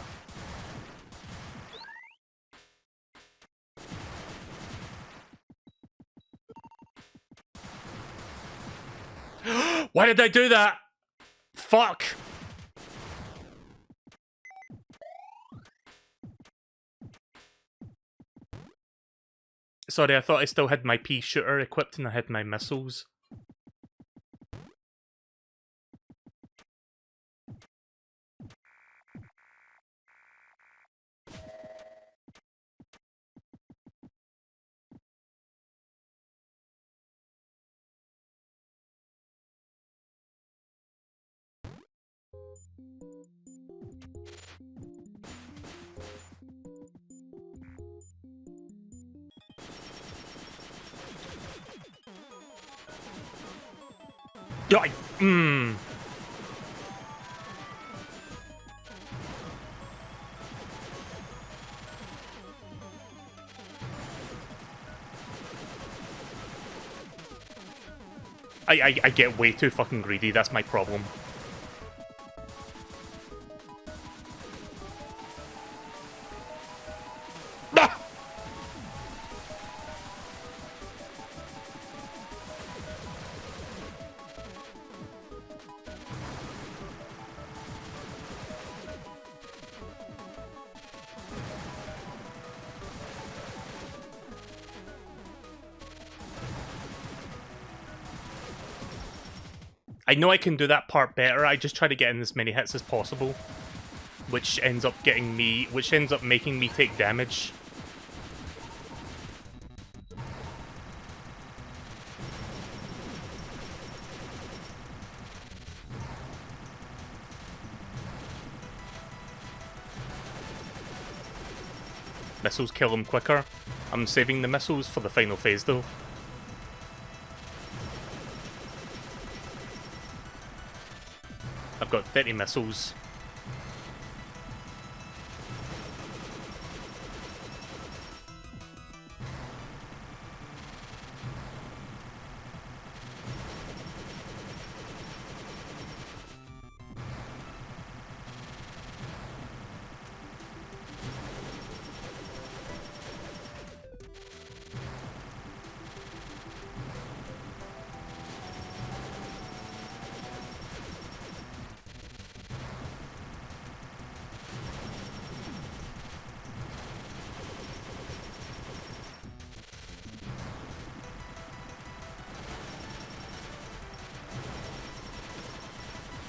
Why did I do that? Fuck! Sorry, I thought I still had my pea shooter equipped and I had my missiles. I get way too fucking greedy, that's my problem. Ah! I know I can do that part better, I just try to get in as many hits as possible. Which ends up making me take damage. Missiles kill him quicker. I'm saving the missiles for the final phase though. I've got 30 missiles.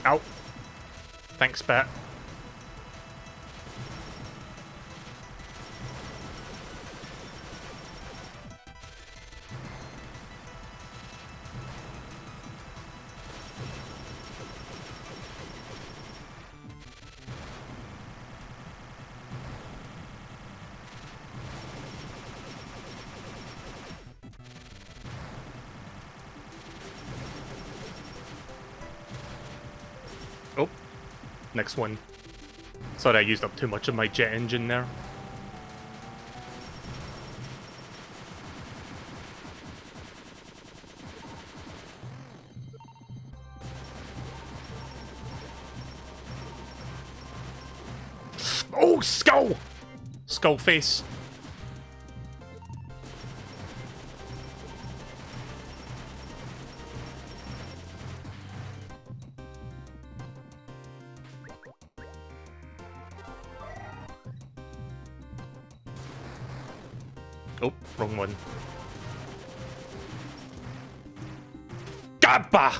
Ow. Thanks, Bat. Oh, next one. Sorry, I used up too much of my jet engine there. Oh, skull! Skull face. Oh, wrong one. Gabba!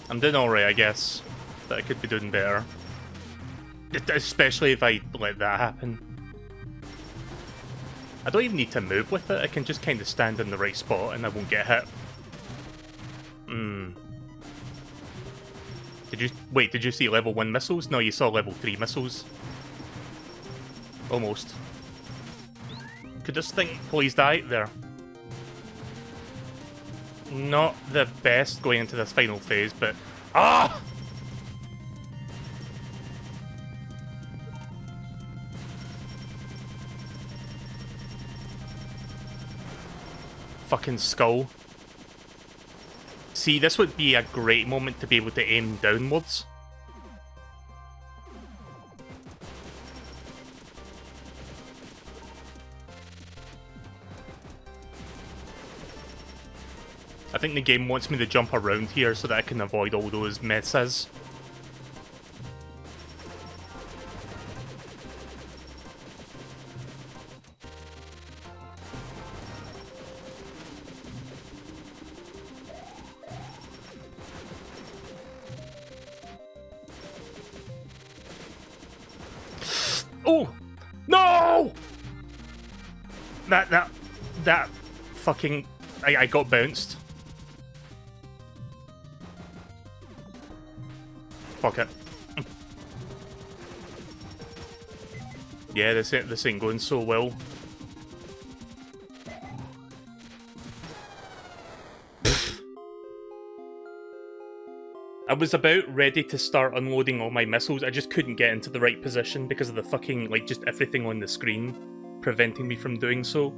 I'm doing alright, I guess. But I could be doing better. Especially if I let that happen. I don't even need to move with it, I can just kind of stand in the right spot and I won't get hit. Did you see level 1 missiles? No, you saw level 3 missiles. Almost. Could this thing please die? There. Not the best going into this final phase, but... Ah! Fucking skull. See, this would be a great moment to be able to aim downwards. I think the game wants me to jump around here so that I can avoid all those messes. Oh! No! That fucking... I got bounced. Fuck it. Yeah, this ain't going so well. I was about ready to start unloading all my missiles, I just couldn't get into the right position because of the fucking, like, just everything on the screen preventing me from doing so.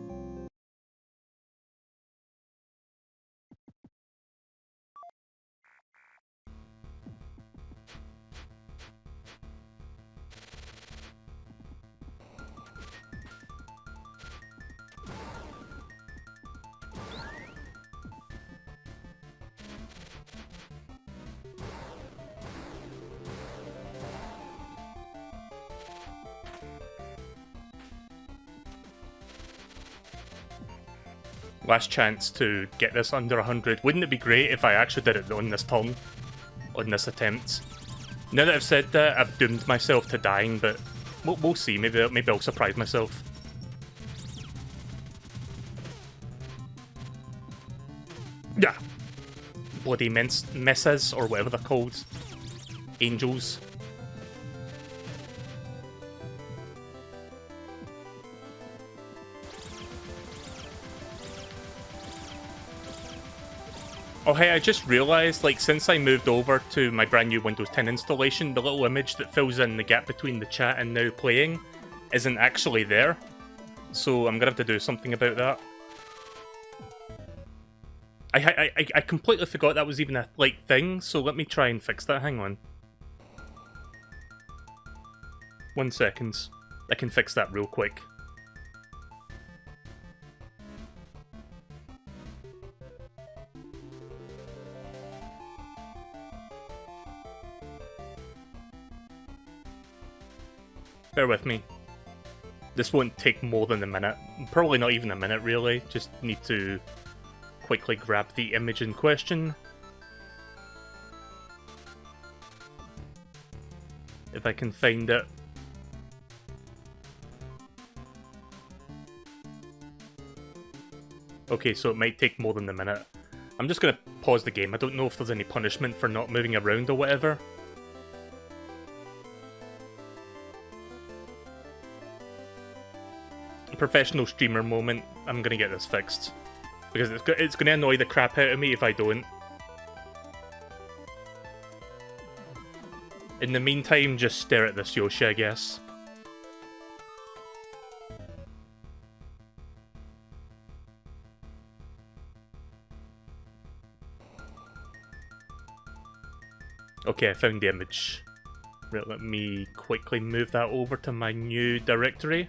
Last chance to get this under 100. Wouldn't it be great if I actually did it on this turn? On this attempt? Now that I've said that, I've doomed myself to dying, but we'll see. Maybe I'll surprise myself. Yeah. Bloody messes, or whatever they're called. Angels. Oh hey, I just realised, like, since I moved over to my brand new Windows 10 installation, the little image that fills in the gap between the chat and now playing isn't actually there. So I'm gonna have to do something about that. I completely forgot that was even a, like, thing, so let me try and fix that. Hang on. 1 second. I can fix that real quick. Bear with me. This won't take more than a minute. Probably not even a minute, really. Just need to quickly grab the image in question. If I can find it. Okay, so it might take more than a minute. I'm just gonna pause the game. I don't know if there's any punishment for not moving around or whatever. Professional streamer moment, I'm gonna get this fixed. Because it's gonna annoy the crap out of me if I don't. In the meantime, just stare at this Yoshi, I guess. Okay, I found the image. Right, let me quickly move that over to my new directory.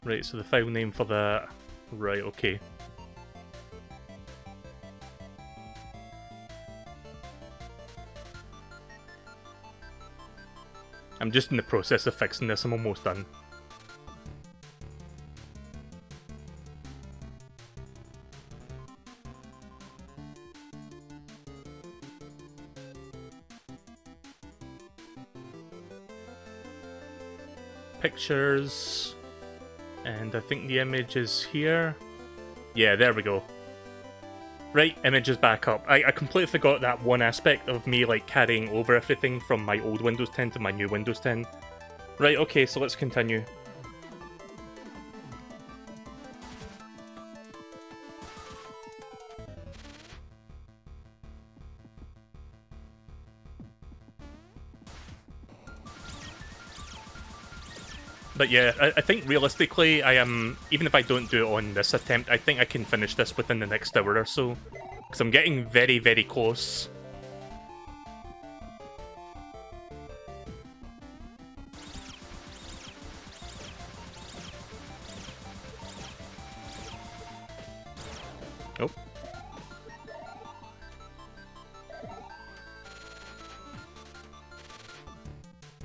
Right, so the file name for that... Right, okay. I'm just in the process of fixing this, I'm almost done. Pictures... And I think the image is here. Yeah, there we go. Right, image is back up. I completely forgot that one aspect of me like carrying over everything from my old Windows 10 to my new Windows 10. Right, okay, so let's continue. But yeah, I think realistically, I am, even if I don't do it on this attempt, I think I can finish this within the next hour or so. Because I'm getting very, very close. Oh.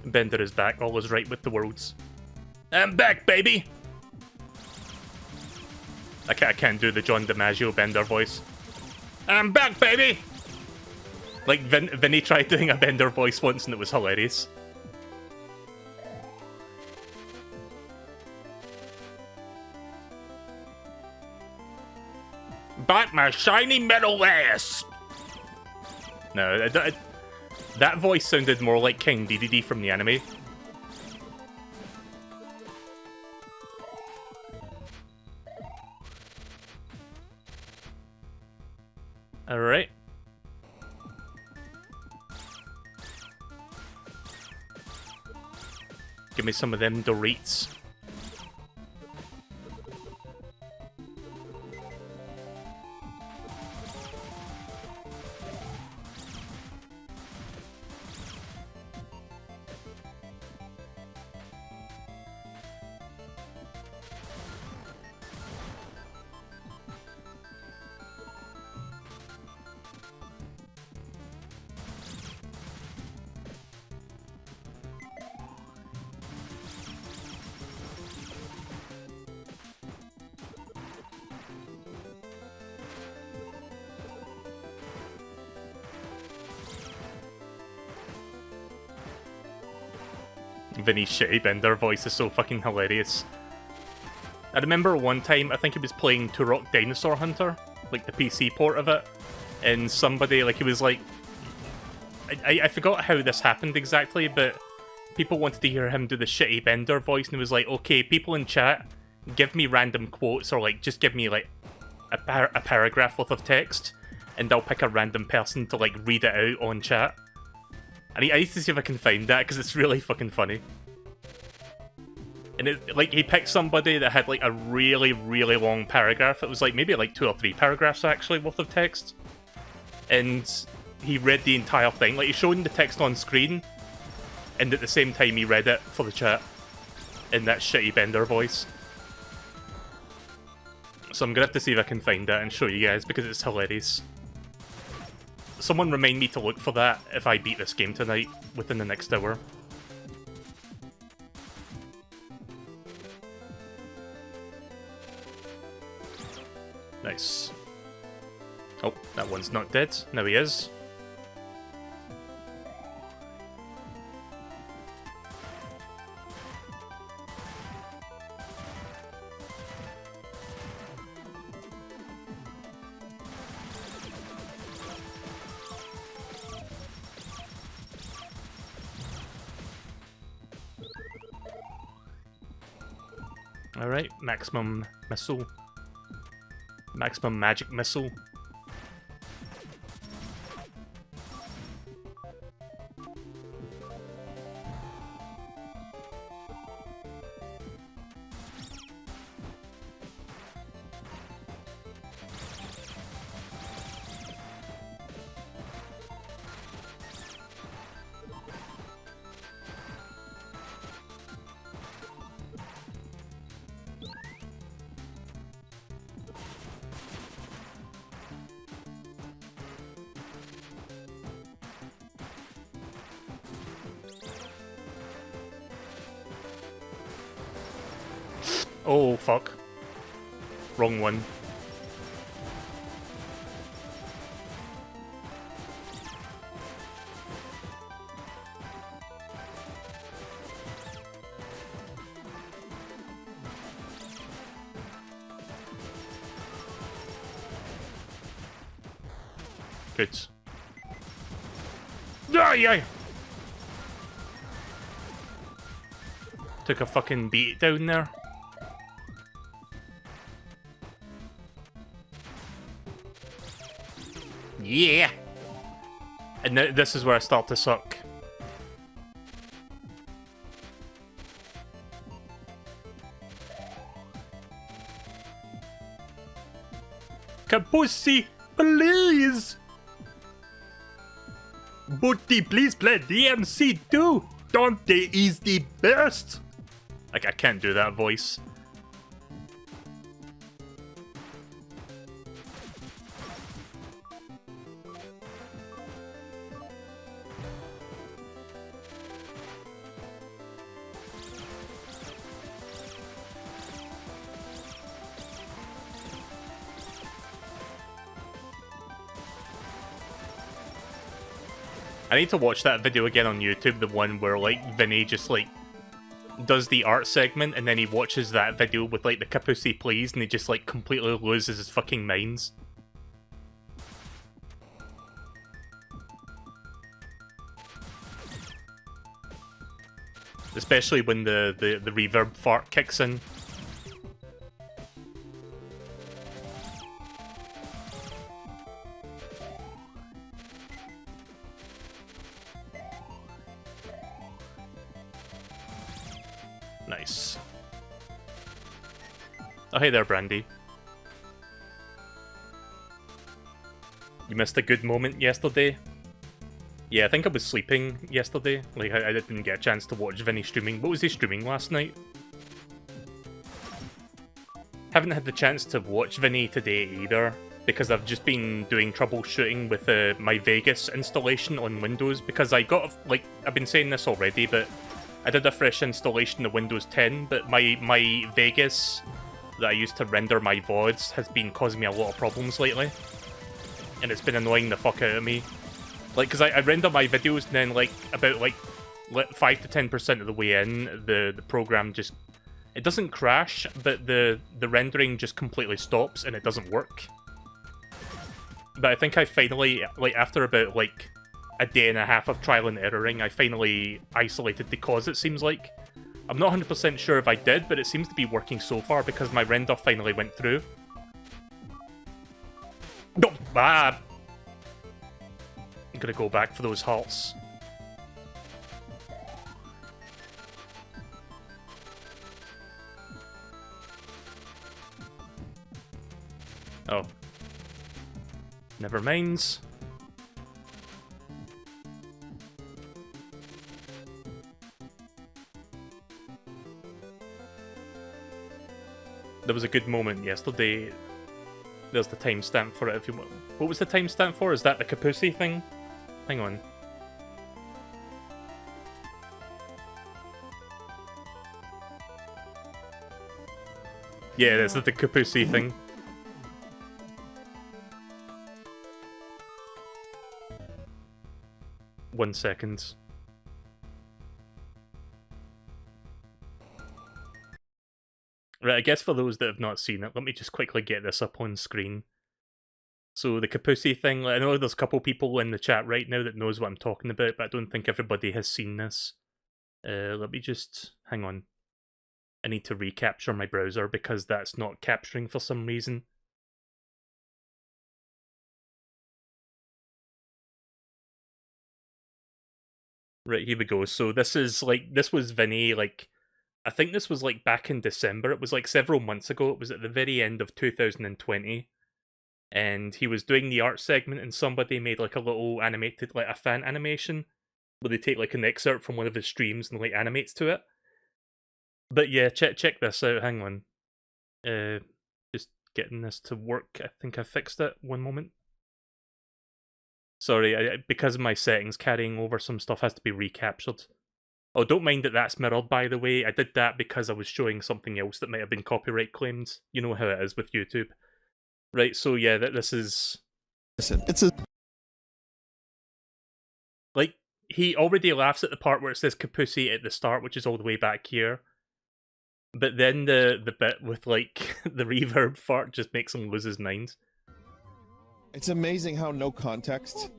Bender is back, all is right with the worlds. I'm back, baby! I can't do the John DiMaggio Bender voice. I'm back, baby! Like, Vinny tried doing a Bender voice once and it was hilarious. Back my shiny metal ass! No, that voice sounded more like King Dedede from the anime. Alright. Give me some of them Doritos. Vinny's shitty Bender voice is so fucking hilarious. I remember one time, I think he was playing Turok Dinosaur Hunter, like the PC port of it, and somebody, like, he was like... I forgot how this happened exactly, but people wanted to hear him do the shitty Bender voice, and he was like, okay, people in chat, give me random quotes, or like, just give me like a paragraph worth of text, and I'll pick a random person to like read it out on chat. And I need to see if I can find that, because it's really fucking funny. And it, like, he picked somebody that had, like, a really, really long paragraph. It was, like, maybe, like, 2 or 3 paragraphs, actually, worth of text. And he read the entire thing. Like, he's showing the text on screen, and at the same time he read it for the chat. In that shitty Bender voice. So I'm gonna have to see if I can find that and show you guys, because it's hilarious. Someone remind me to look for that if I beat this game tonight, within the next hour. Nice. Oh, that one's not dead. Now he is. Alright, maximum missile. Maximum magic missile. Oh, fuck. Wrong one. Good. Ah, yeah! Took a fucking beat down there. Yeah! And this is where I start to suck. CAPUSSI, please! Booty, please play DMC too! Dante is the best! Like, I can't do that voice. I need to watch that video again on YouTube, the one where, like, Vinny just, like, does the art segment, and then he watches that video with, like, the CAPUSSI-LEEZ, and he just, like, completely loses his fucking minds. Especially when the reverb fart kicks in. Nice. Oh, hey there, Brandy. You missed a good moment yesterday? Yeah, I think I was sleeping yesterday. Like, I didn't get a chance to watch Vinny streaming. What was he streaming last night? Haven't had the chance to watch Vinny today either, because I've just been doing troubleshooting with my Vegas installation on Windows, because I got, like, I've been saying this already, but I did a fresh installation of Windows 10, but my Vegas that I used to render my VODs has been causing me a lot of problems lately. And it's been annoying the fuck out of me. Like, because I render my videos and then, like, about, like 5 to 10% of the way in, the program just... It doesn't crash, but the rendering just completely stops and it doesn't work. But I think I finally, like, after about, like, a day and a half of trial and erroring, I finally isolated the cause, it seems like. I'm not 100% sure if I did, but it seems to be working so far because my render finally went through. No! Ah! I'm gonna go back for those hearts. Oh. Never minds. There was a good moment yesterday. There's the timestamp for it if you want. What was the timestamp for? Is that the CAPUSSI thing? Hang on. Yeah, this is the CAPUSSI thing. One second. Right, I guess for those that have not seen it, let me just quickly get this up on screen. So the CAPUSSI thing, I know there's a couple people in the chat right now that knows what I'm talking about, but I don't think everybody has seen this. Let me just... hang on. I need to recapture my browser because that's not capturing for some reason. Right, here we go. So this is, like, this was Vinny, like... I think this was, like, back in December. It was, like, several months ago. It was at the very end of 2020. And he was doing the art segment, and somebody made, like, a little animated, like, a fan animation, where they take, like, an excerpt from one of his streams and, like, animates to it. But yeah, check this out. Hang on. Just getting this to work. I think I fixed it. One moment. Sorry, because of my settings carrying over, some stuff has to be recaptured. Oh, don't mind that that's mirrored, by the way. I did that because I was showing something else that might have been copyright claimed. You know how it is with YouTube. Right, so yeah, this is... It's a... Like, he already laughs at the part where it says CAPUSSI at the start, which is all the way back here. But then the bit with, like, the reverb fart just makes him lose his mind. It's amazing how no context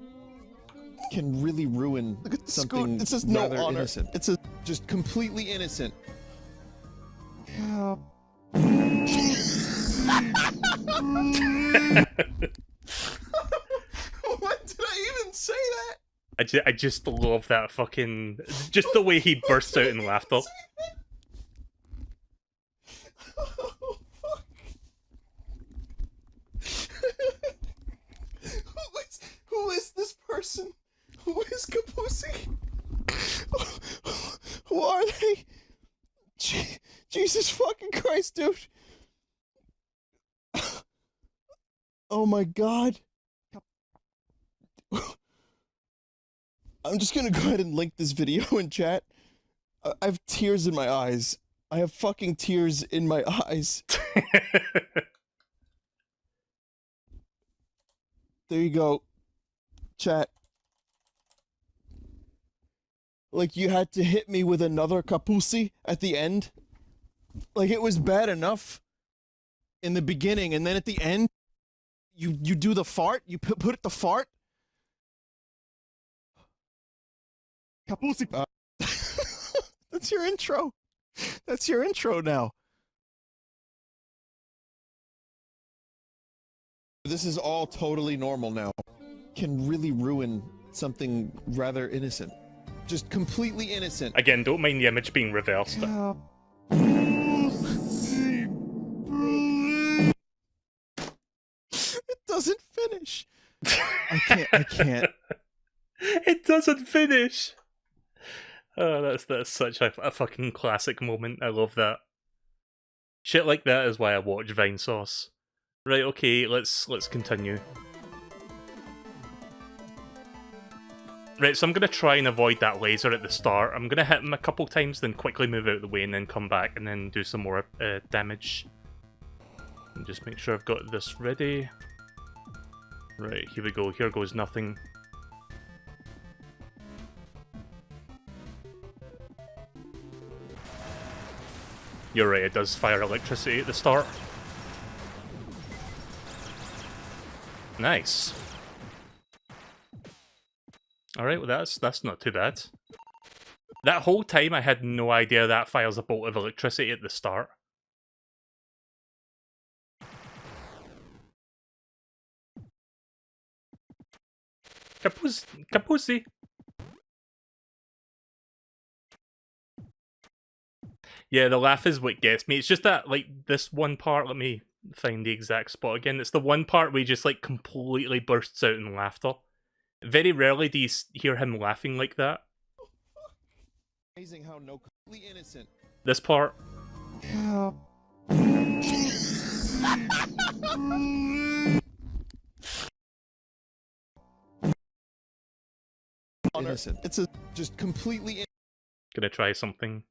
can really ruin something This is no rather honor. innocent. It's a just completely innocent. Yeah. What did I even say that? I just love that fucking... Just the way he bursts out in laughter. Oh, fuck. Who is this person? Who is CAPUSSI? Who are they? Jesus fucking Christ, dude. Oh my god. I'm just gonna go ahead and link this video in chat. I have tears in my eyes. I have fucking tears in my eyes. There you go. Chat. Like, you had to hit me with another CAPUSSI at the end. Like, it was bad enough in the beginning, and then at the end, you do the fart. You put it the fart. CAPUSSI. That's your intro. That's your intro now. This is all totally normal now. Can really ruin something rather innocent. Just completely innocent. Again, don't mind the image being reversed. It doesn't finish. I can't. It doesn't finish! Oh, that's such a fucking classic moment. I love that. Shit like that is why I watch Vinesauce. Right, okay, let's continue. Right, so I'm gonna try and avoid that laser at the start. I'm gonna hit him a couple times, then quickly move out of the way, and then come back, and then do some more damage. And just make sure I've got this ready. Right, here we go. Here goes nothing. You're right, it does fire electricity at the start. Nice. Alright, well that's not too bad. That whole time I had no idea that fires a bolt of electricity at the start. CAPUSSI! Yeah, the laugh is what gets me. It's just that, like, this one part, let me find the exact spot again. It's the one part where he just, like, completely bursts out in laughter. Very rarely do you hear him laughing like that. Amazing how no completely innocent. This part. Yeah. Innocent. It's a just completely Gonna try something.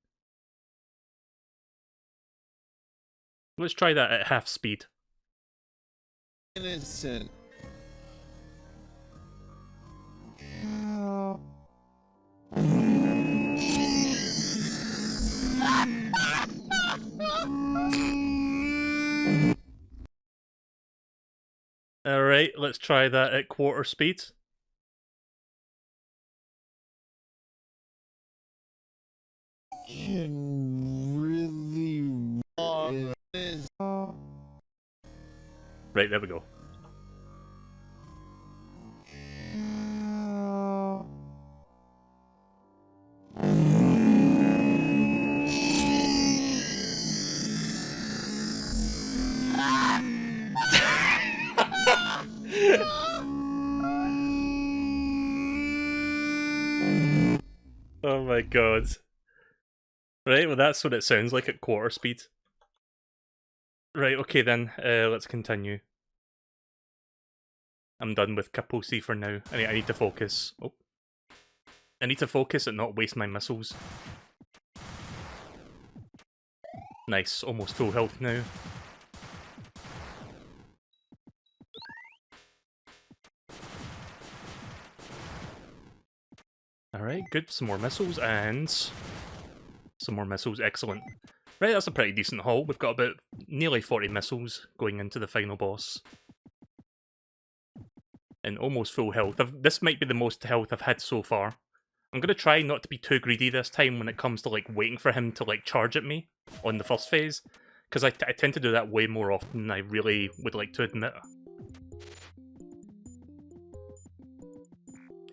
Let's try that at half speed. innocent. Alright, let's try that at quarter speed. Can really Right, there we go. Oh my god. Right, well that's what it sounds like at quarter speed. Right, okay then, let's continue. I'm done with CAPUSSI for now. I need to focus. Oh. I need to focus and not waste my missiles. Nice, almost full health now. Alright, good. Some more missiles and some more missiles. Excellent. Right, that's a pretty decent haul. We've got about nearly 40 missiles going into the final boss. And almost full health. This might be the most health I've had so far. I'm going to try not to be too greedy this time when it comes to like waiting for him to like charge at me on the first phase. Because I tend to do that way more often than I really would like to admit.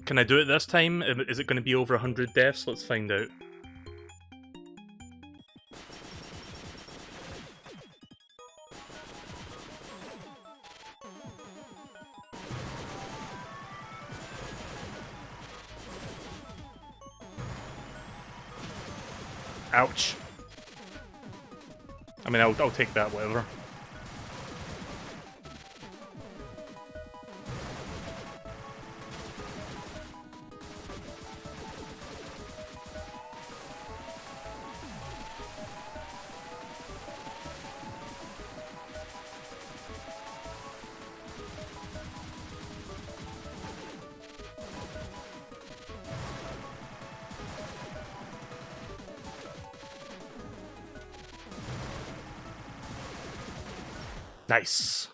Can I do it this time? Is it going to be over 100 deaths? Let's find out. Ouch. I mean, I'll take that, whatever. Nice.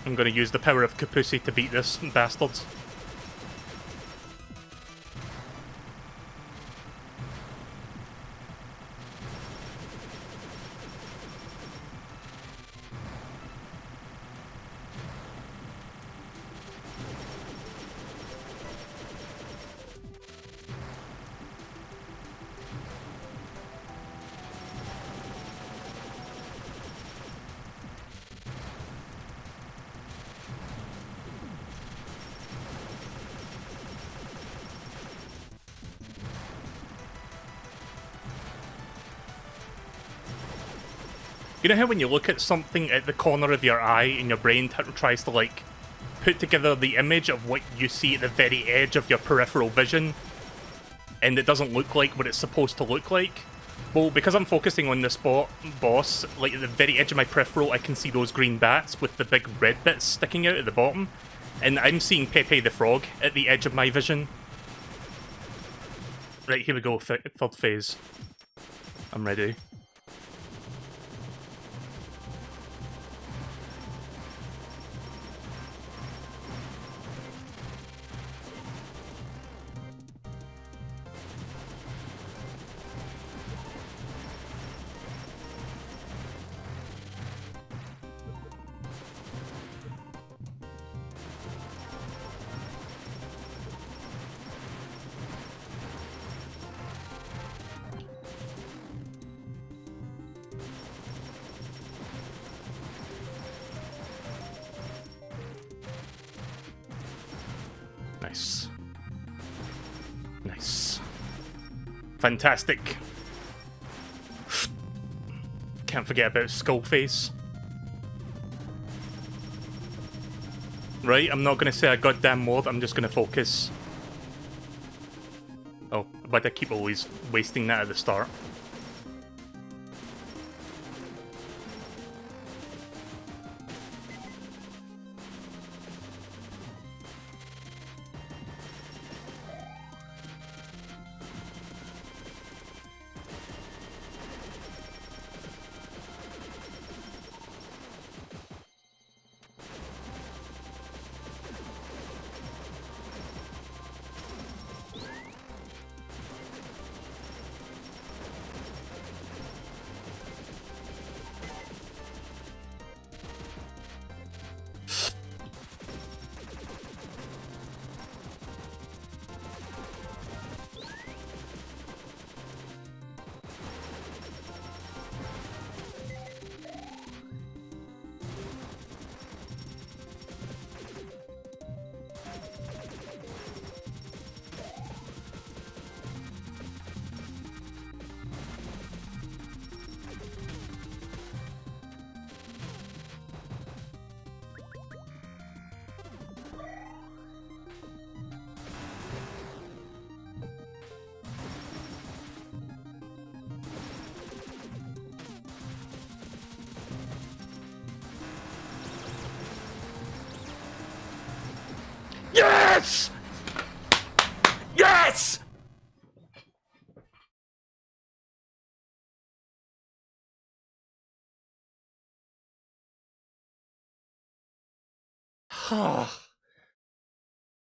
I'm going to use the power of CAPUSSI to beat this bastard. You know how when you look at something at the corner of your eye and your brain tries to, like, put together the image of what you see at the very edge of your peripheral vision, and it doesn't look like what it's supposed to look like? Well, because I'm focusing on this boss, like, at the very edge of my peripheral, I can see those green bats with the big red bits sticking out at the bottom, and I'm seeing Pepe the Frog at the edge of my vision. Right, here we go, third phase. I'm ready. Nice. Nice. Fantastic. Can't forget about Skullface. Right, I'm not going to say a goddamn word, I'm just going to focus. Oh, but I keep always wasting that at the start. Yes! Yes!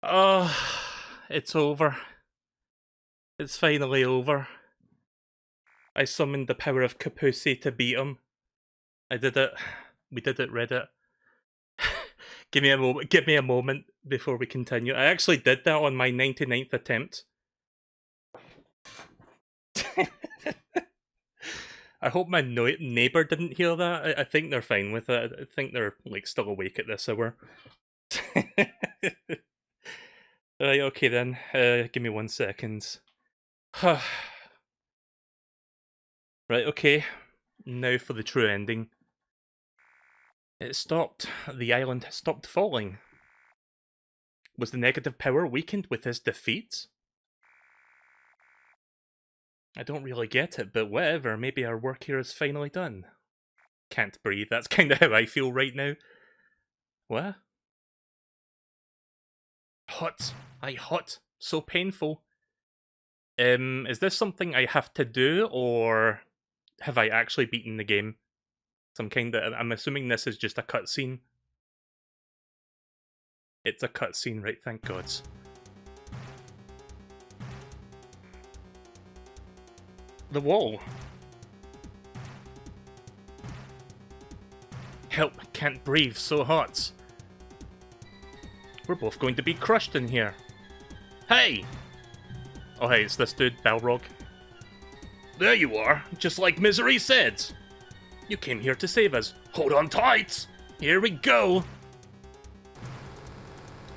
Oh, it's over. It's finally over. I summoned the power of CAPUSSI to beat him. I did it. We did it, Reddit. Give me a moment. Give me a moment before we continue. I actually did that on my 99th attempt. I hope my neighbor didn't hear that. I think they're fine with it. I think they're like still awake at this hour. Right, okay then. Give me 1 second. Right, okay. Now for the true ending. It stopped. The island stopped falling. Was the negative power weakened with his defeat? I don't really get it, but whatever. Maybe our work here is finally done. Can't breathe. That's kind of how I feel right now. What? Hot. Hot. So painful. Is this something I have to do, or have I actually beaten the game? I'm assuming this is just a cutscene. It's a cutscene, right? Thank God. The wall. Help, can't breathe, so hot. We're both going to be crushed in here. Hey! Oh hey, it's this dude, Balrog. There you are, just like Misery said. You came here to save us. Hold on tight! Here we go!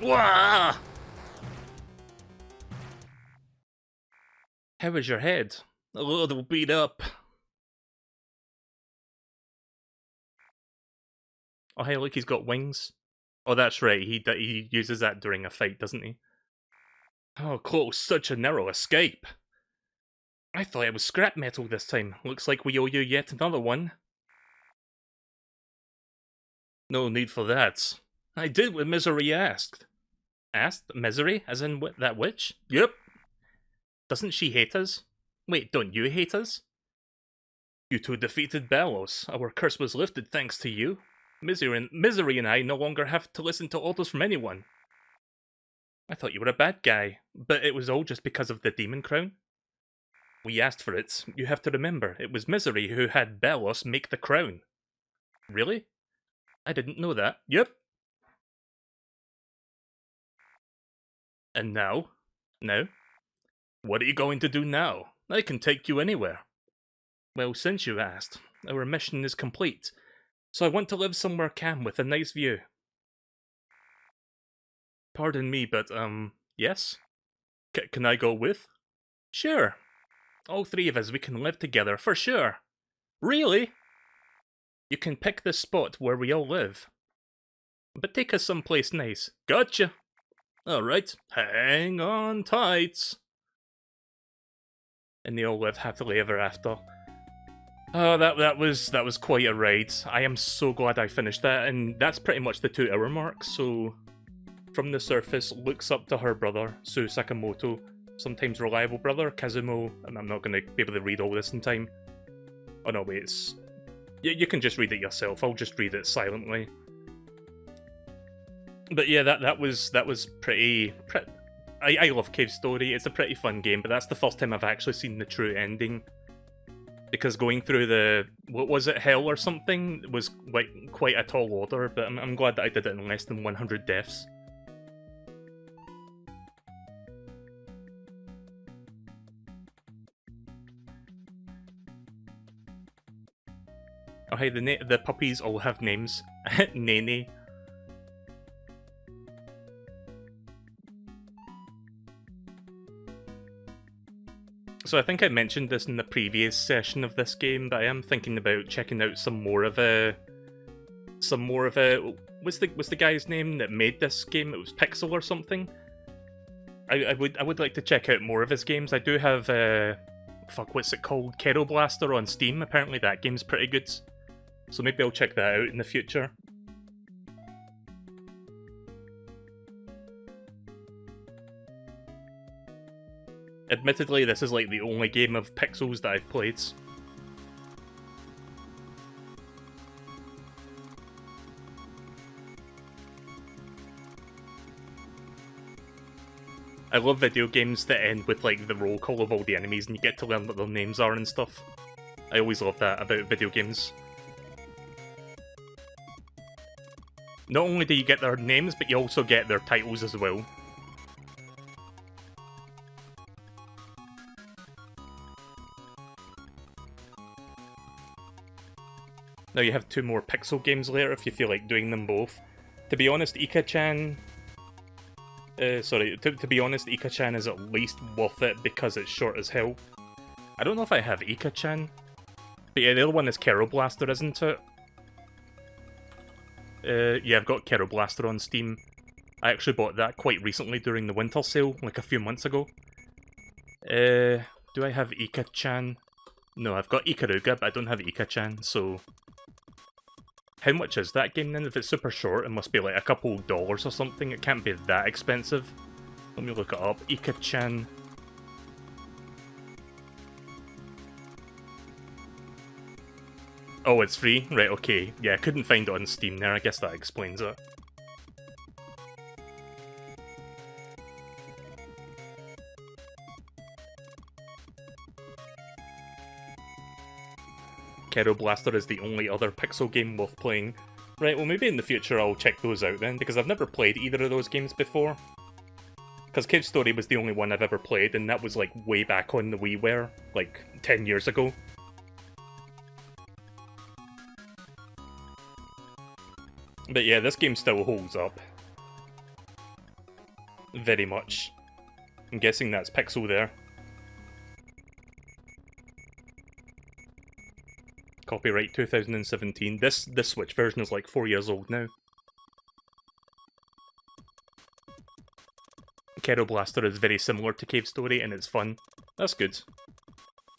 Wah! How is your head? A little beat up. Oh hey, look, he's got wings. Oh, that's right, he uses that during a fight, doesn't he? Oh, close, such a narrow escape. I thought it was scrap metal this time. Looks like we owe you yet another one. No need for that. I did what Misery asked. Asked? Misery? As in that witch? Yep. Doesn't she hate us? Wait, don't you hate us? You two defeated Bellows. Our curse was lifted thanks to you. Misery and I no longer have to listen to orders from anyone. I thought you were a bad guy, but it was all just because of the demon crown. We asked for it. You have to remember, it was Misery who had Bellows make the crown. Really? I didn't know that. Yep. And now? Now? What are you going to do now? I can take you anywhere. Well, since you asked, our mission is complete, so I want to live somewhere calm with a nice view. Pardon me, but, yes? Can I go with? Sure. All three of us, we can live together, for sure. Really? You can pick the spot where we all live. But take us someplace nice. Gotcha! Alright, hang on tight. And they all live happily ever after. Oh, that was quite a ride. I am so glad I finished that, and that's pretty much the 2-hour mark, so... From the surface, looks up to her brother, Sue Sakamoto, sometimes reliable brother, Kazumo, and I'm not going to be able to read all this in time. Oh no, wait, it's... You can just read it yourself, I'll just read it silently. But yeah, that was pretty... I love Cave Story, it's a pretty fun game, but that's the first time I've actually seen the true ending. Because going through the, what was it, hell or something, was like quite a tall order, but I'm glad that I did it in less than 100 deaths. Oh hey, the puppies all have names. Nene. So I think I mentioned this in the previous session of this game, but I am thinking about checking out some more of a... What's the guy's name that made this game? It was Pixel or something? I would like to check out more of his games. I do have, fuck, what's it called? Kero Blaster on Steam. Apparently that game's pretty good. So maybe I'll check that out in the future. admittedly, this is like the only game of pixels that I've played. I love video games that end with like the roll call of all the enemies and you get to learn what their names are and stuff. I always love that about video games. Not only do you get their names, but you also get their titles as well. Now you have 2 more pixel games later if you feel like doing them both. To be honest, Ika-chan... to be honest, Ika-chan is at least worth it because it's short as hell. I don't know if I have Ika-chan. But yeah, the other one is Kero Blaster, isn't it? Yeah, I've got Kero Blaster on Steam. I actually bought that quite recently during the winter sale, like a few months ago. Do I have Ika-chan? No, I've got Ikaruga, but I don't have Ika-chan, so... How much is that game then? If it's super short, it must be like a couple dollars or something. It can't be that expensive. Let me look it up. Ika-chan. Oh, it's free? Right, okay. Yeah, I couldn't find it on Steam there. I guess that explains it. Kero Blaster is the only other pixel game worth playing. Right, well maybe in the future I'll check those out then, because I've never played either of those games before. Because Cave Story was the only one I've ever played, and that was like way back on the WiiWare, like 10 years ago. But yeah, this game still holds up. Very much. I'm guessing that's Pixel there. Copyright 2017. This Switch version is like 4 years old now. Kero Blaster is very similar to Cave Story and it's fun. That's good.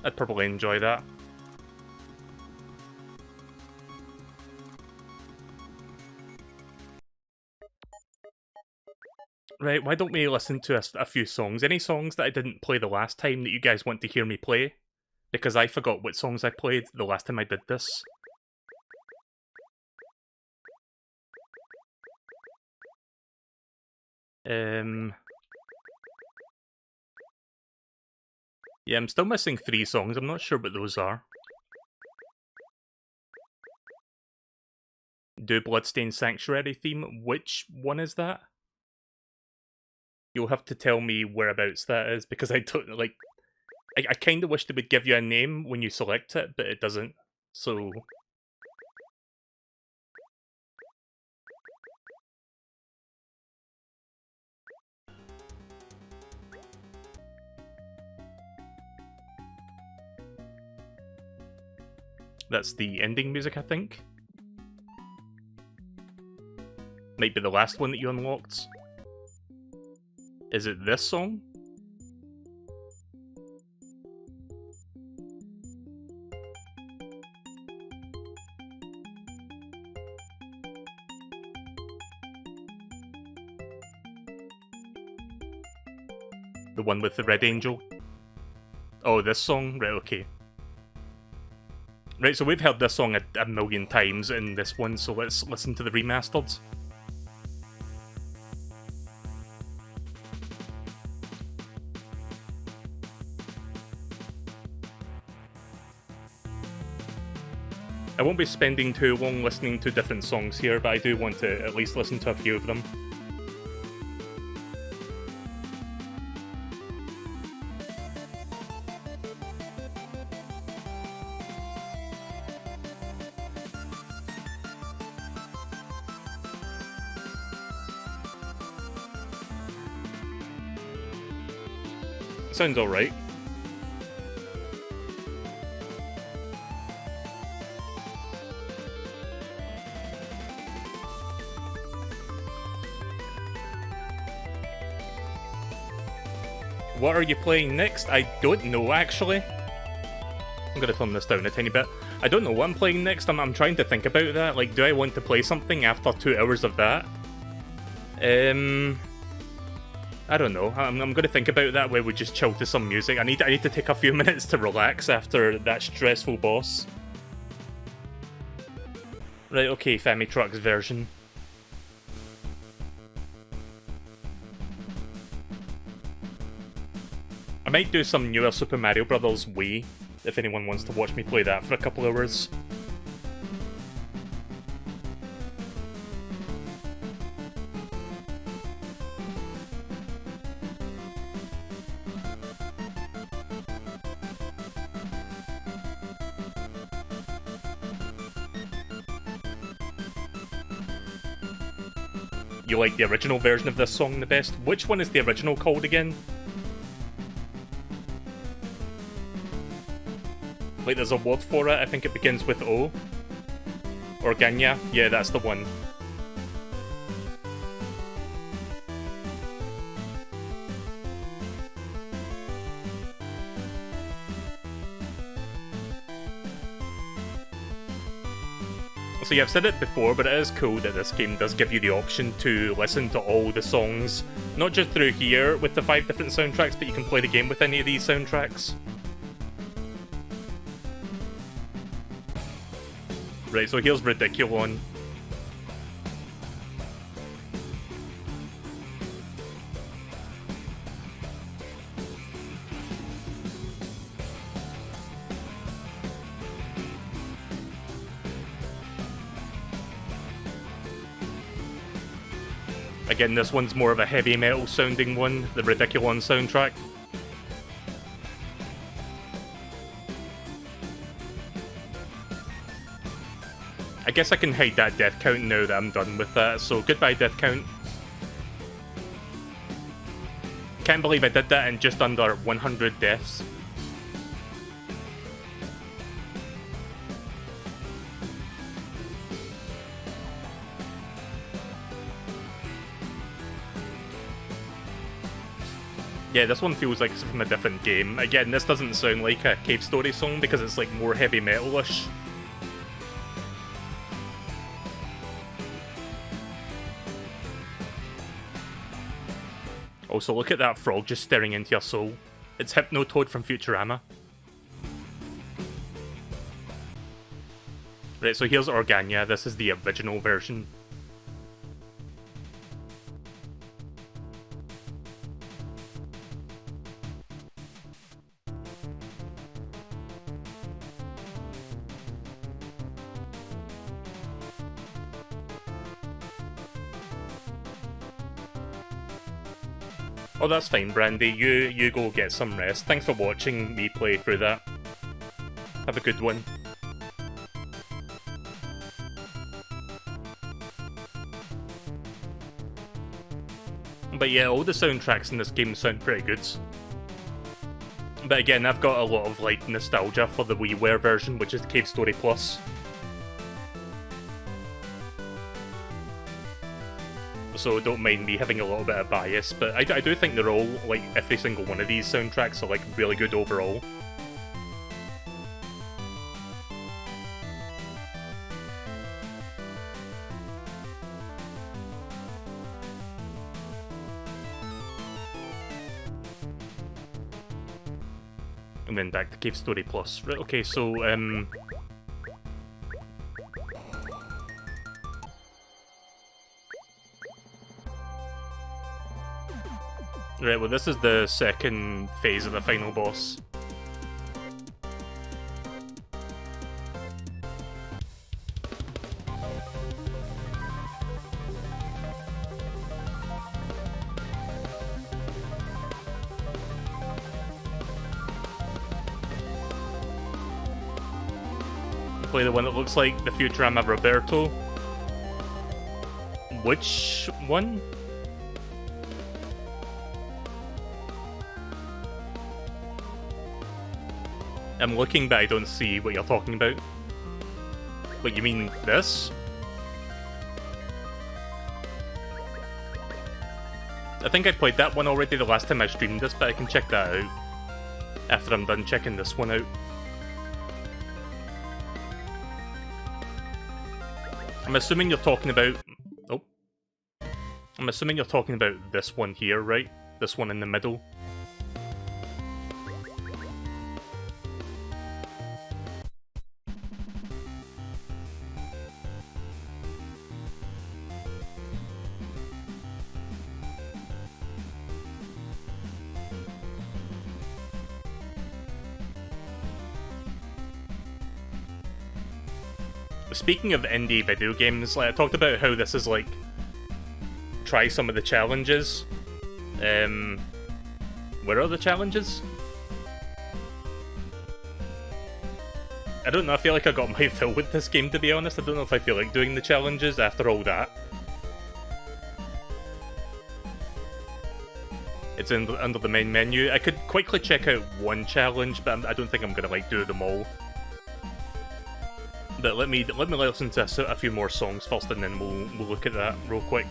I'd probably enjoy that. Right, why don't we listen to a few songs? Any songs that I didn't play the last time that you guys want to hear me play? Because I forgot what songs I played the last time I did this. Yeah, I'm still missing 3 songs. I'm not sure what those are. Do Bloodstained Sanctuary theme. Which one is that? You'll have to tell me whereabouts that is, because I don't, like... I kind of wish they would give you a name when you select it, but it doesn't, so... That's the ending music, I think. Might be the last one that you unlocked. Is it this song? The one with the red angel? Oh, this song? Right, okay. Right, so we've heard this song a million times in this one, so let's listen to the remastered. I won't be spending too long listening to different songs here, but I do want to at least listen to a few of them. Sounds alright. What are you playing next? I don't know, actually. I'm gonna turn this down a tiny bit. I don't know what I'm playing next. I'm trying to think about that. Like, do I want to play something after 2 hours of that? I don't know. I'm going to think about that where we just chill to some music. I need to take a few minutes to relax after that stressful boss. Right, okay, Femi Trucks version. I might do some newer Super Mario Bros. Wii, if anyone wants to watch me play that for a couple hours. You like the original version of this song the best? Which one is the original called again? Like, there's a word for it, I think it begins with O. Organya? Yeah, that's the one. So yeah, I've said it before, but it is cool that this game does give you the option to listen to all the songs, not just through here with the 5 different soundtracks, but you can play the game with any of these soundtracks. Right, so here's Ridiculon. Again, this one's more of a heavy metal sounding one, the Ridiculon soundtrack. I guess I can hide that death count now that I'm done with that, so goodbye death count. Can't believe I did that in just under 100 deaths. Yeah, this one feels like it's from a different game. Again, this doesn't sound like a Cave Story song because it's like more heavy metal-ish. Also, look at that frog just staring into your soul. It's Hypnotoad from Futurama. Right, so here's Organya. This is the original version. Oh, that's fine, Brandy. You go get some rest. Thanks for watching me play through that. Have a good one. But yeah, all the soundtracks in this game sound pretty good. But again, I've got a lot of like nostalgia for the WiiWare version, which is Cave Story Plus. So don't mind me having a little bit of bias, but I do think they're all, like, every single one of these soundtracks are, like, really good overall. And then back to Cave Story Plus. Right, okay, so, right, well this is the second phase of the final boss. Play the one that looks like the Futurama Roberto. Which one? I'm looking, but I don't see what you're talking about. What, you mean this? I think I played that one already the last time I streamed this, but I can check that out after I'm done checking this one out. I'm assuming you're talking about... Oh. I'm assuming you're talking about this one here, right? this one in the middle. Speaking of indie video games, like I talked about how this is like try some of the challenges. Where are the challenges? I don't know, I feel like I got my fill with this game, to be honest. I don't know if I feel like doing the challenges after all that. It's under the main menu. I could quickly check out one challenge, but I don't think I'm gonna like do them all. But let me listen to a few more songs first, and then we'll look at that real quick.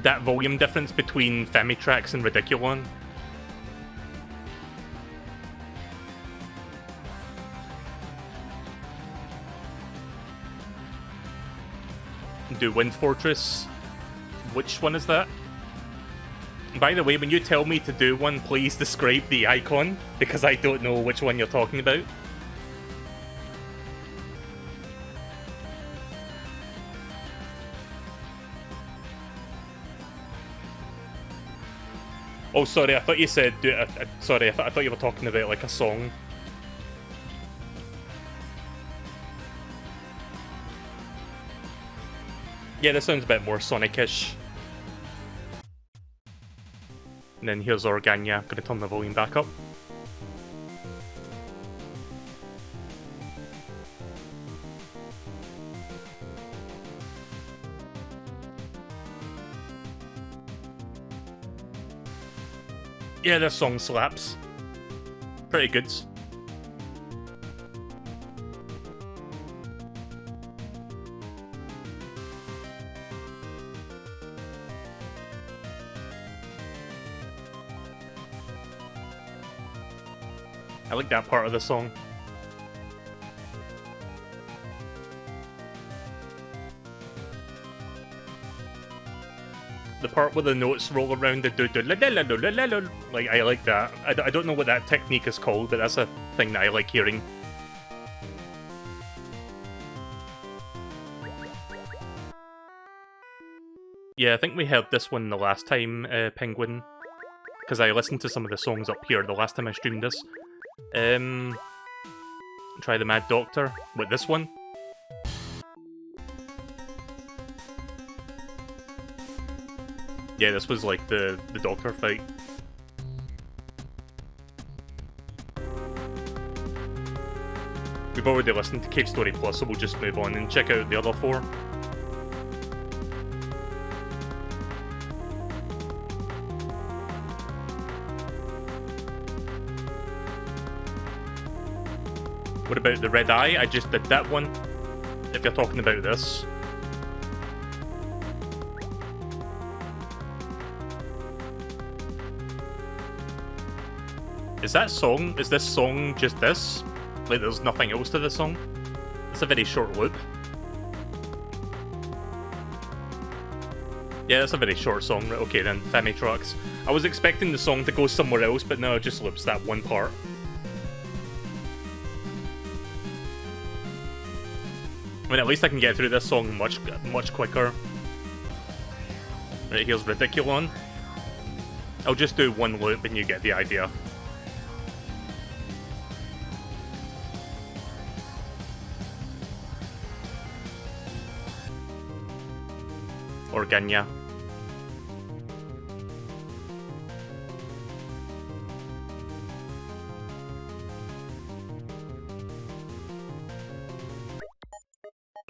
That volume difference between Famitrax and Ridiculon. Do Wind Fortress. Which one is that? By the way, when you tell me to do one, please describe the icon, because I don't know which one you're talking about. Oh, sorry, I thought you said... sorry, I thought you were talking about, like, a song. Yeah, this sounds a bit more Sonic-ish. And then here's Organya. I'm gonna turn the volume back up. Yeah, this song slaps. Pretty good. I like that part of the song. The part where the notes roll around the do-do-la-la-la-la-la-la. Like, I like that. I don't know what that technique is called, but that's a thing that I like hearing. Yeah, I think we heard this one the last time, Penguin. Because I listened to some of the songs up here the last time I streamed this. Try the Mad Doctor with this one. Yeah, this was like the Doctor fight. We've already listened to Cave Story Plus, so we'll just move on and check out the other four. What about the Red Eye? I just did that one, if you're talking about this. Is this song just this? Like there's nothing else to this song? It's a very short loop. Yeah, that's a very short song. Okay then, Famitrax. I was expecting the song to go somewhere else, but no, it just loops that one part. I mean, at least I can get through this song much quicker. Right, here's Ridiculon. I'll just do one loop and you get the idea. Organya.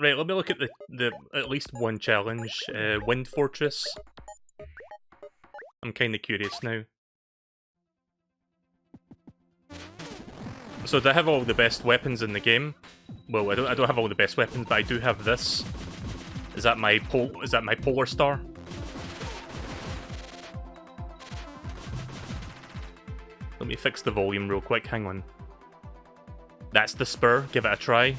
Right, let me look at the at least one challenge. Wind Fortress. I'm kind of curious now. So do I have all the best weapons in the game? Well, I don't have all the best weapons, but I do have this. Is that my Polar Star? Let me fix the volume real quick, hang on. That's the spur, give it a try.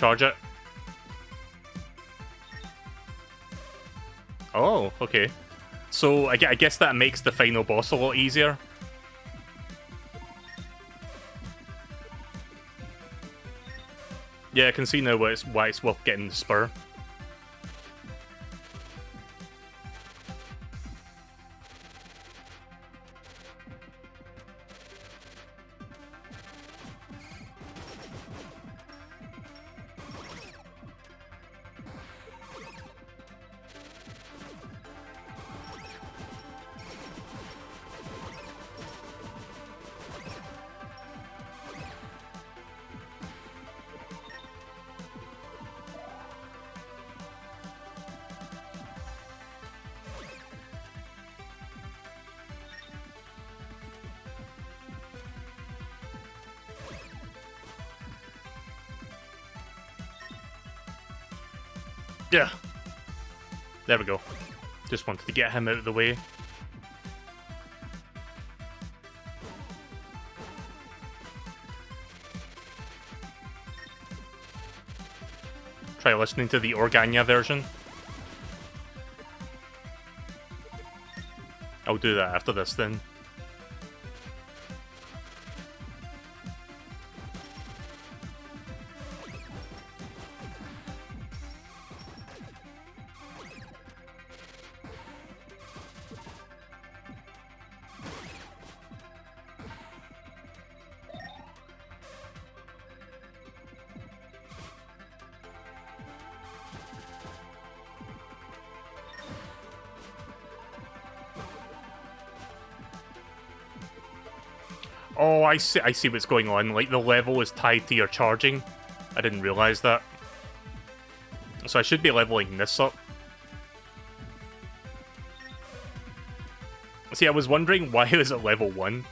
charge it. Oh, okay. So I guess that makes the final boss a lot easier. Yeah, I can see now why it's worth getting the spur. Yeah. There we go. Just wanted to get him out of the way. Try listening to the Organya version. I'll do that after this then. Oh, I see what's going on. Like, the level is tied to your charging. I didn't realize that. So I should be leveling this up. See, I was wondering why it was at level 1.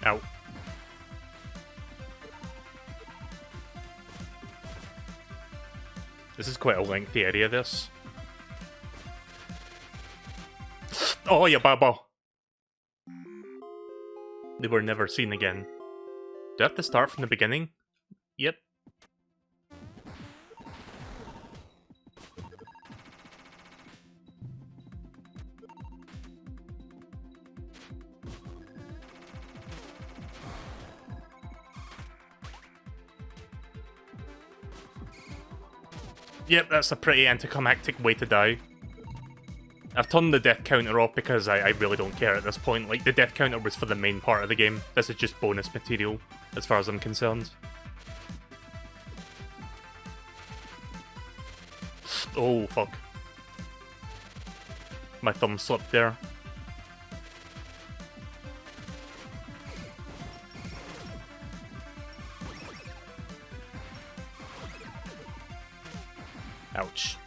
Ow. This is quite a lengthy area, this. Oh, yeah, Baba. They were never seen again. Do I have to start from the beginning? Yep. Yep, that's a pretty anticlimactic way to die. I've turned the death counter off because I really don't care at this point. Like, the death counter was for the main part of the game. This is just bonus material, as far as I'm concerned. Oh, fuck. My thumb slipped there. Ouch.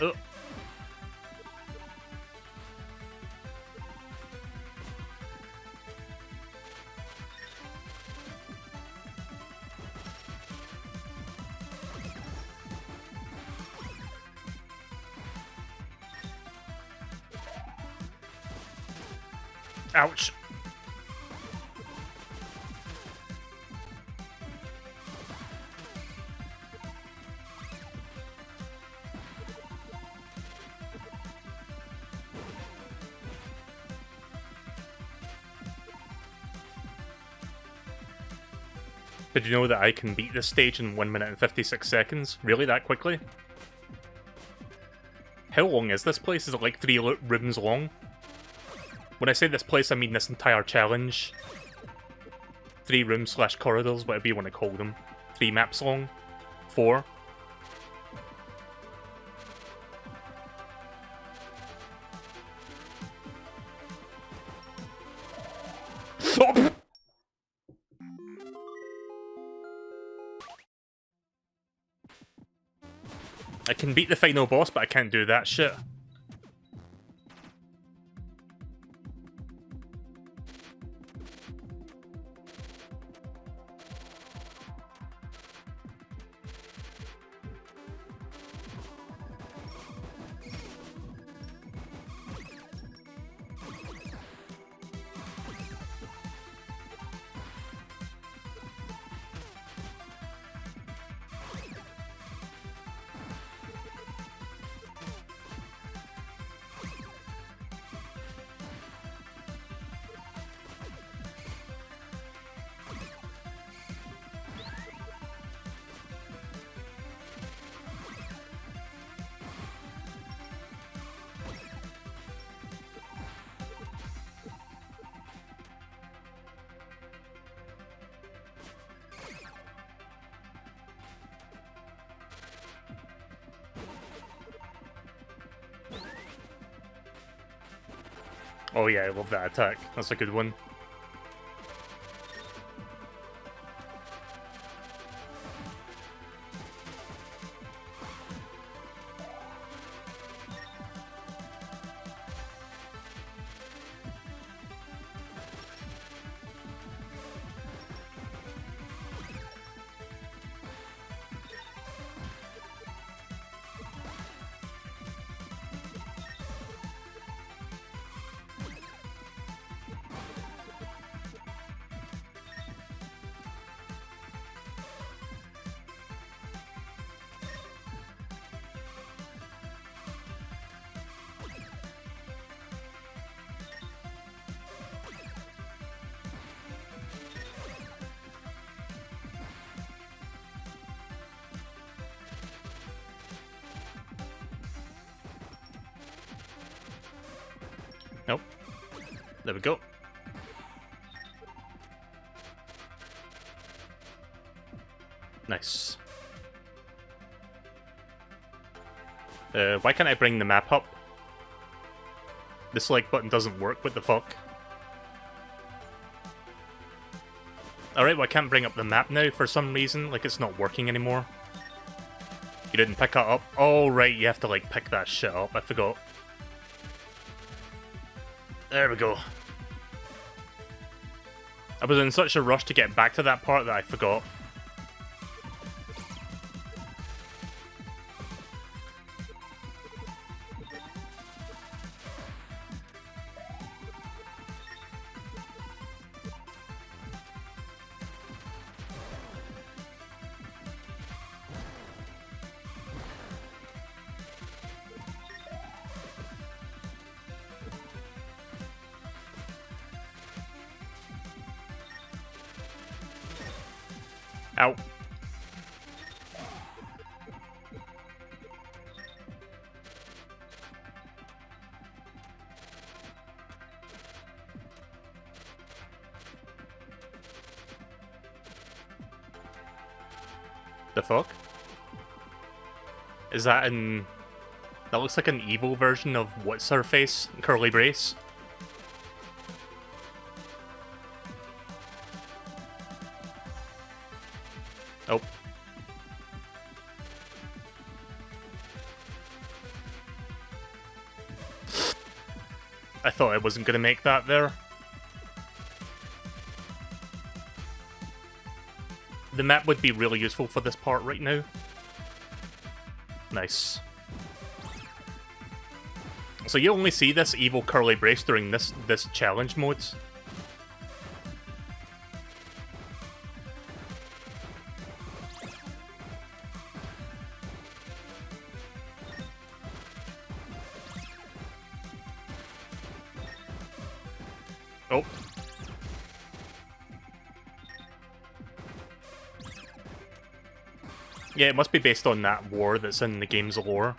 Oh. Ouch. Did you know that I can beat this stage in 1 minute and 56 seconds? Really, that quickly? How long is this place? Is it like 3 rooms long? When I say this place, I mean this entire challenge. 3 rooms / corridors, whatever you want to call them. 3 maps long. 4. Stop! I can beat the final boss, but I can't do that shit. Oh yeah, I love that attack. That's a good one. Nope. There we go. Nice. Why can't I bring the map up? The select button doesn't work, what the fuck? Alright, well I can't bring up the map now for some reason, like it's not working anymore. You didn't pick it up? Oh right, you have to like pick that shit up, I forgot. There we go. I was in such a rush to get back to that part that I forgot. Ow. The fuck? Is that an... That looks like an evil version of what's her face? Curly Brace? Oh. I thought I wasn't gonna make that there. The map would be really useful for this part right now. Nice. So you only see this evil Curly Brace during this challenge mode. Oh. Yeah, it must be based on that war that's in the game's lore.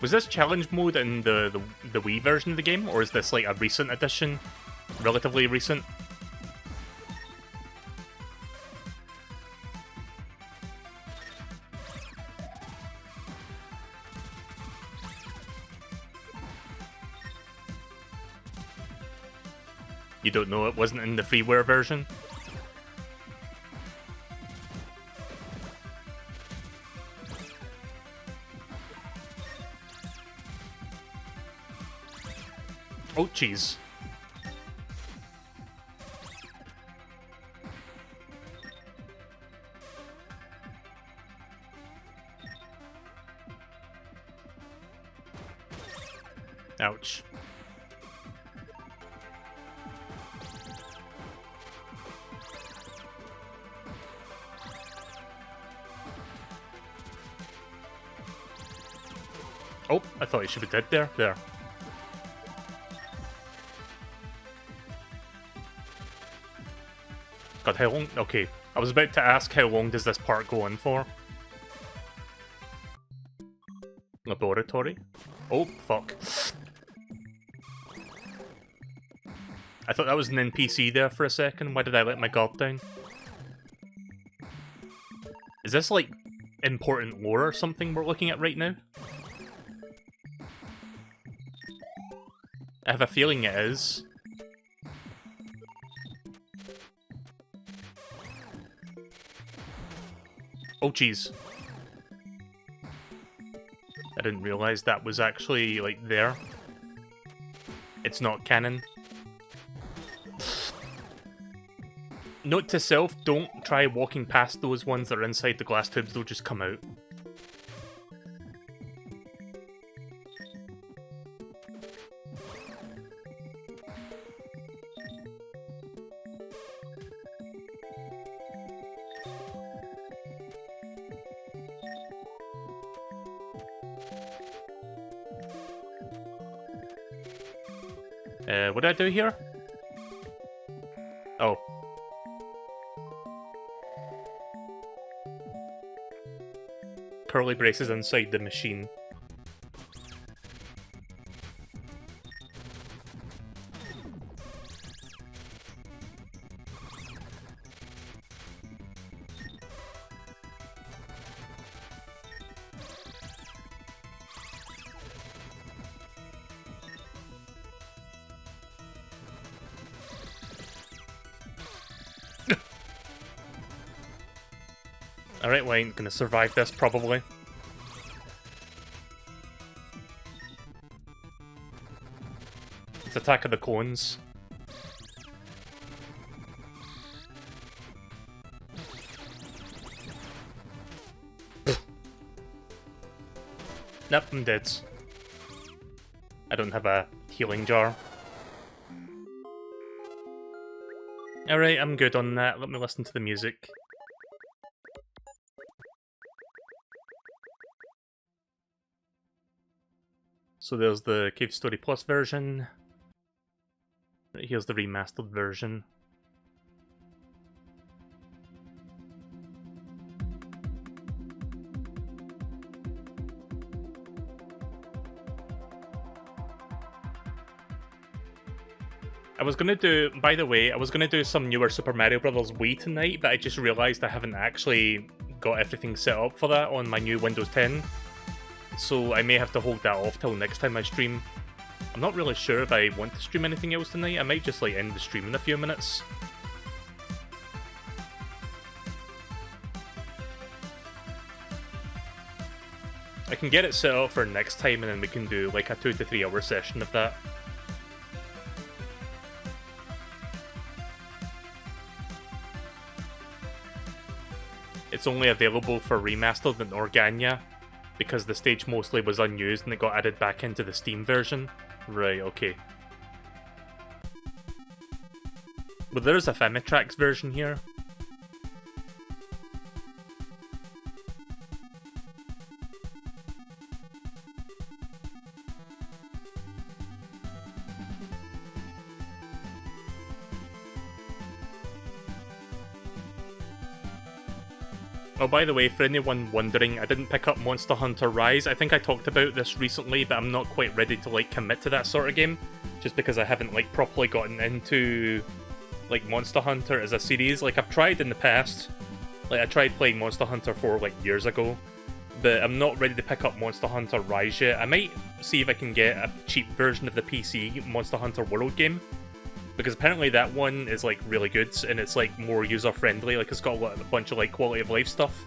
Was this challenge mode in the Wii version of the game, or is this like a recent addition? Relatively recent? You don't know, it wasn't in the freeware version? Oh, jeez. Ouch. Oh, I thought you should be dead there. There. God, how long? Okay, I was about to ask how long does this part go on for? Laboratory? Oh, fuck. I thought that was an NPC there for a second. Why did I let my guard down? Is this like important lore or something we're looking at right now? I have a feeling it is. Oh, jeez. I didn't realize that was actually, like, there. It's not canon. Note to self, don't try walking past those ones that are inside the glass tubes, they'll just come out. What did I do here? Oh. Curly braces inside the machine. Alright, well, I ain't gonna survive this, probably. It's Attack of the Clones. Nope, I'm dead. I don't have a healing jar. Alright, I'm good on that. Let me listen to the music. So there's the Cave Story Plus version. Right, here's the remastered version. I was gonna do, by the way, I was gonna do some newer Super Mario Bros. Wii tonight, but I just realised I haven't actually got everything set up for that on my new Windows 10. So I may have to hold that off till next time I stream. I'm not really sure if I want to stream anything else tonight. I might just like end the stream in a few minutes. I can get it set up for next time and then we can do like a 2 to 3 hour session of that. It's only available for remastered in Organia, because the stage mostly was unused and it got added back into the Steam version. Right, okay. Well, there's a Famitrax version here. Oh, by the way, for anyone wondering, I didn't pick up Monster Hunter Rise. I think I talked about this recently, but I'm not quite ready to, like, commit to that sort of game. Just because I haven't, like, properly gotten into, like, Monster Hunter as a series. Like, I've tried in the past. Like, I tried playing Monster Hunter 4, like, years ago. But I'm not ready to pick up Monster Hunter Rise yet. I might see if I can get a cheap version of the PC Monster Hunter World game. Because apparently that one is, like, really good, and it's, like, more user-friendly. Like, it's got a bunch of, like, quality-of-life stuff.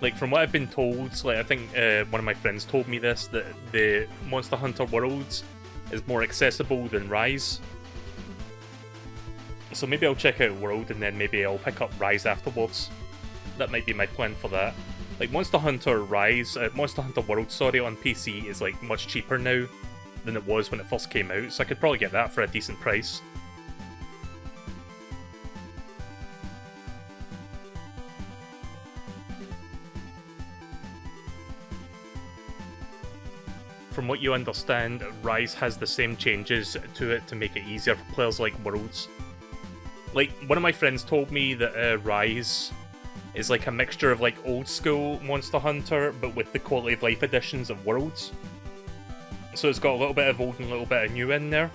Like, from what I've been told, like, I think one of my friends told me this, that the Monster Hunter Worlds is more accessible than Rise. So maybe I'll check out World, and then maybe I'll pick up Rise afterwards. That might be my plan for that. Like, Monster Hunter World, sorry, on PC is, like, much cheaper now than it was when it first came out, so I could probably get that for a decent price. From what you understand, Rise has the same changes to it to make it easier for players like Worlds. Like, one of my friends told me that Rise is like a mixture of, like, old school Monster Hunter, but with the quality of life additions of Worlds. So it's got a little bit of old and a little bit of new in there.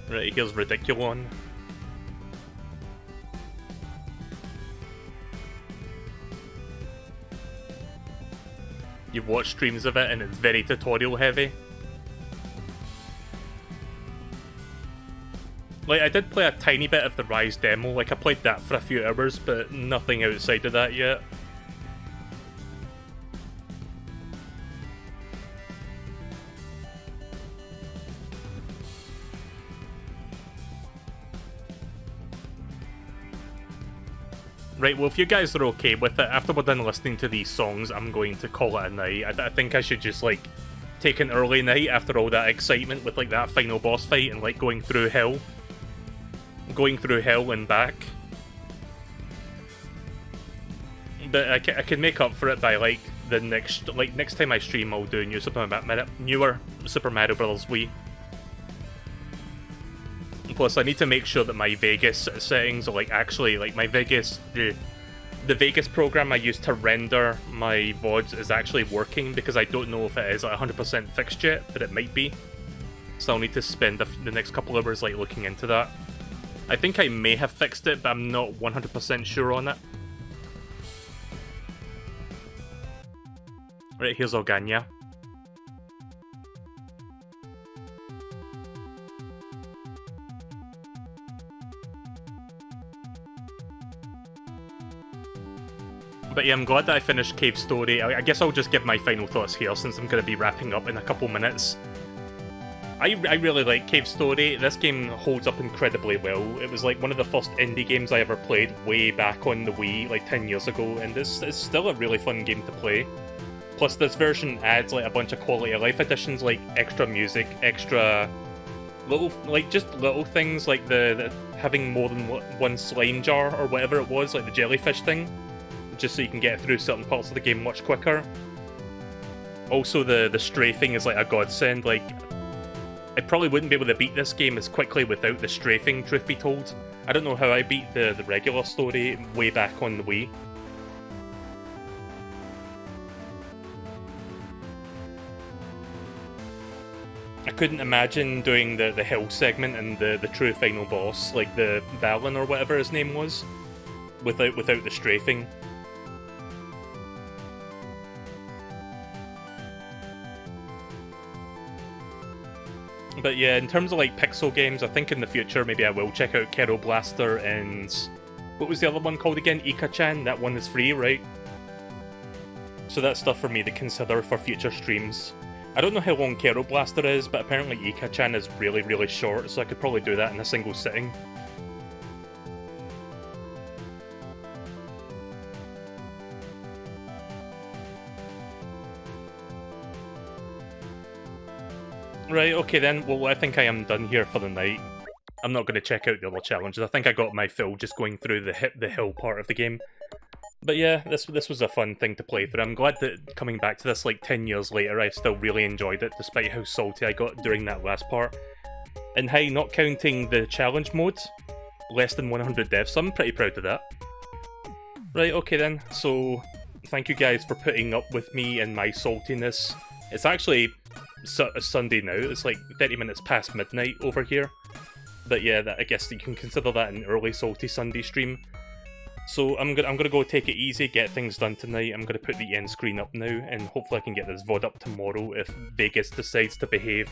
Right, here's Ridiculon. You've watched streams of it and it's very tutorial heavy. Like, I did play a tiny bit of the Rise demo, like I played that for a few hours, but nothing outside of that yet. Right, well, if you guys are okay with it, after we're done listening to these songs, I'm going to call it a night. I think I should just, like, take an early night after all that excitement with, like, that final boss fight and, like, going through hell. Going through hell and back. But I can make up for it by, like, the next time I stream, I'll do newer Super Mario Bros. Wii. Plus, I need to make sure that my Vegas settings are, like, actually, like, my Vegas, the Vegas program I use to render my VODs is actually working, because I don't know if it is, like, 100% fixed yet, but it might be. So I'll need to spend the next couple hours, like, looking into that. I think I may have fixed it, but I'm not 100% sure on it. Right, here's Organya. But yeah, I'm glad that I finished Cave Story. I guess I'll just give my final thoughts here, since I'm going to be wrapping up in a couple minutes. I really like Cave Story. This game holds up incredibly well. It was like one of the first indie games I ever played way back on the Wii, like 10 years ago, and this is still a really fun game to play. Plus, this version adds like a bunch of quality of life additions, like extra music, extra little, like just little things, like the having more than one slime jar or whatever it was, like the jellyfish thing, just so you can get through certain parts of the game much quicker. Also, the strafing is like a godsend. Like, I probably wouldn't be able to beat this game as quickly without the strafing, truth be told. I don't know how I beat the regular story way back on the Wii. I couldn't imagine doing the hill segment and the true final boss, like the Balin or whatever his name was, without the strafing. But yeah, in terms of like pixel games, I think in the future maybe I will check out Kero Blaster and... what was the other one called again? Ika-chan? That one is free, right? So that's stuff for me to consider for future streams. I don't know how long Kero Blaster is, but apparently Ika-chan is really, really short, so I could probably do that in a single sitting. Right, okay then, well I think I am done here for the night. I'm not going to check out the other challenges, I think I got my fill just going through the hill part of the game. But yeah, this was a fun thing to play through. I'm glad that coming back to this like 10 years later, I still really enjoyed it, despite how salty I got during that last part. And hey, not counting the challenge modes, less than 100 deaths, so I'm pretty proud of that. Right, okay then, so thank you guys for putting up with me and my saltiness. It's actually Sunday now, it's like 30 minutes past midnight over here. But yeah, I guess you can consider that an early salty Sunday stream. So I'm gonna go take it easy, get things done tonight. I'm gonna put the end screen up now, and hopefully I can get this VOD up tomorrow if Vegas decides to behave.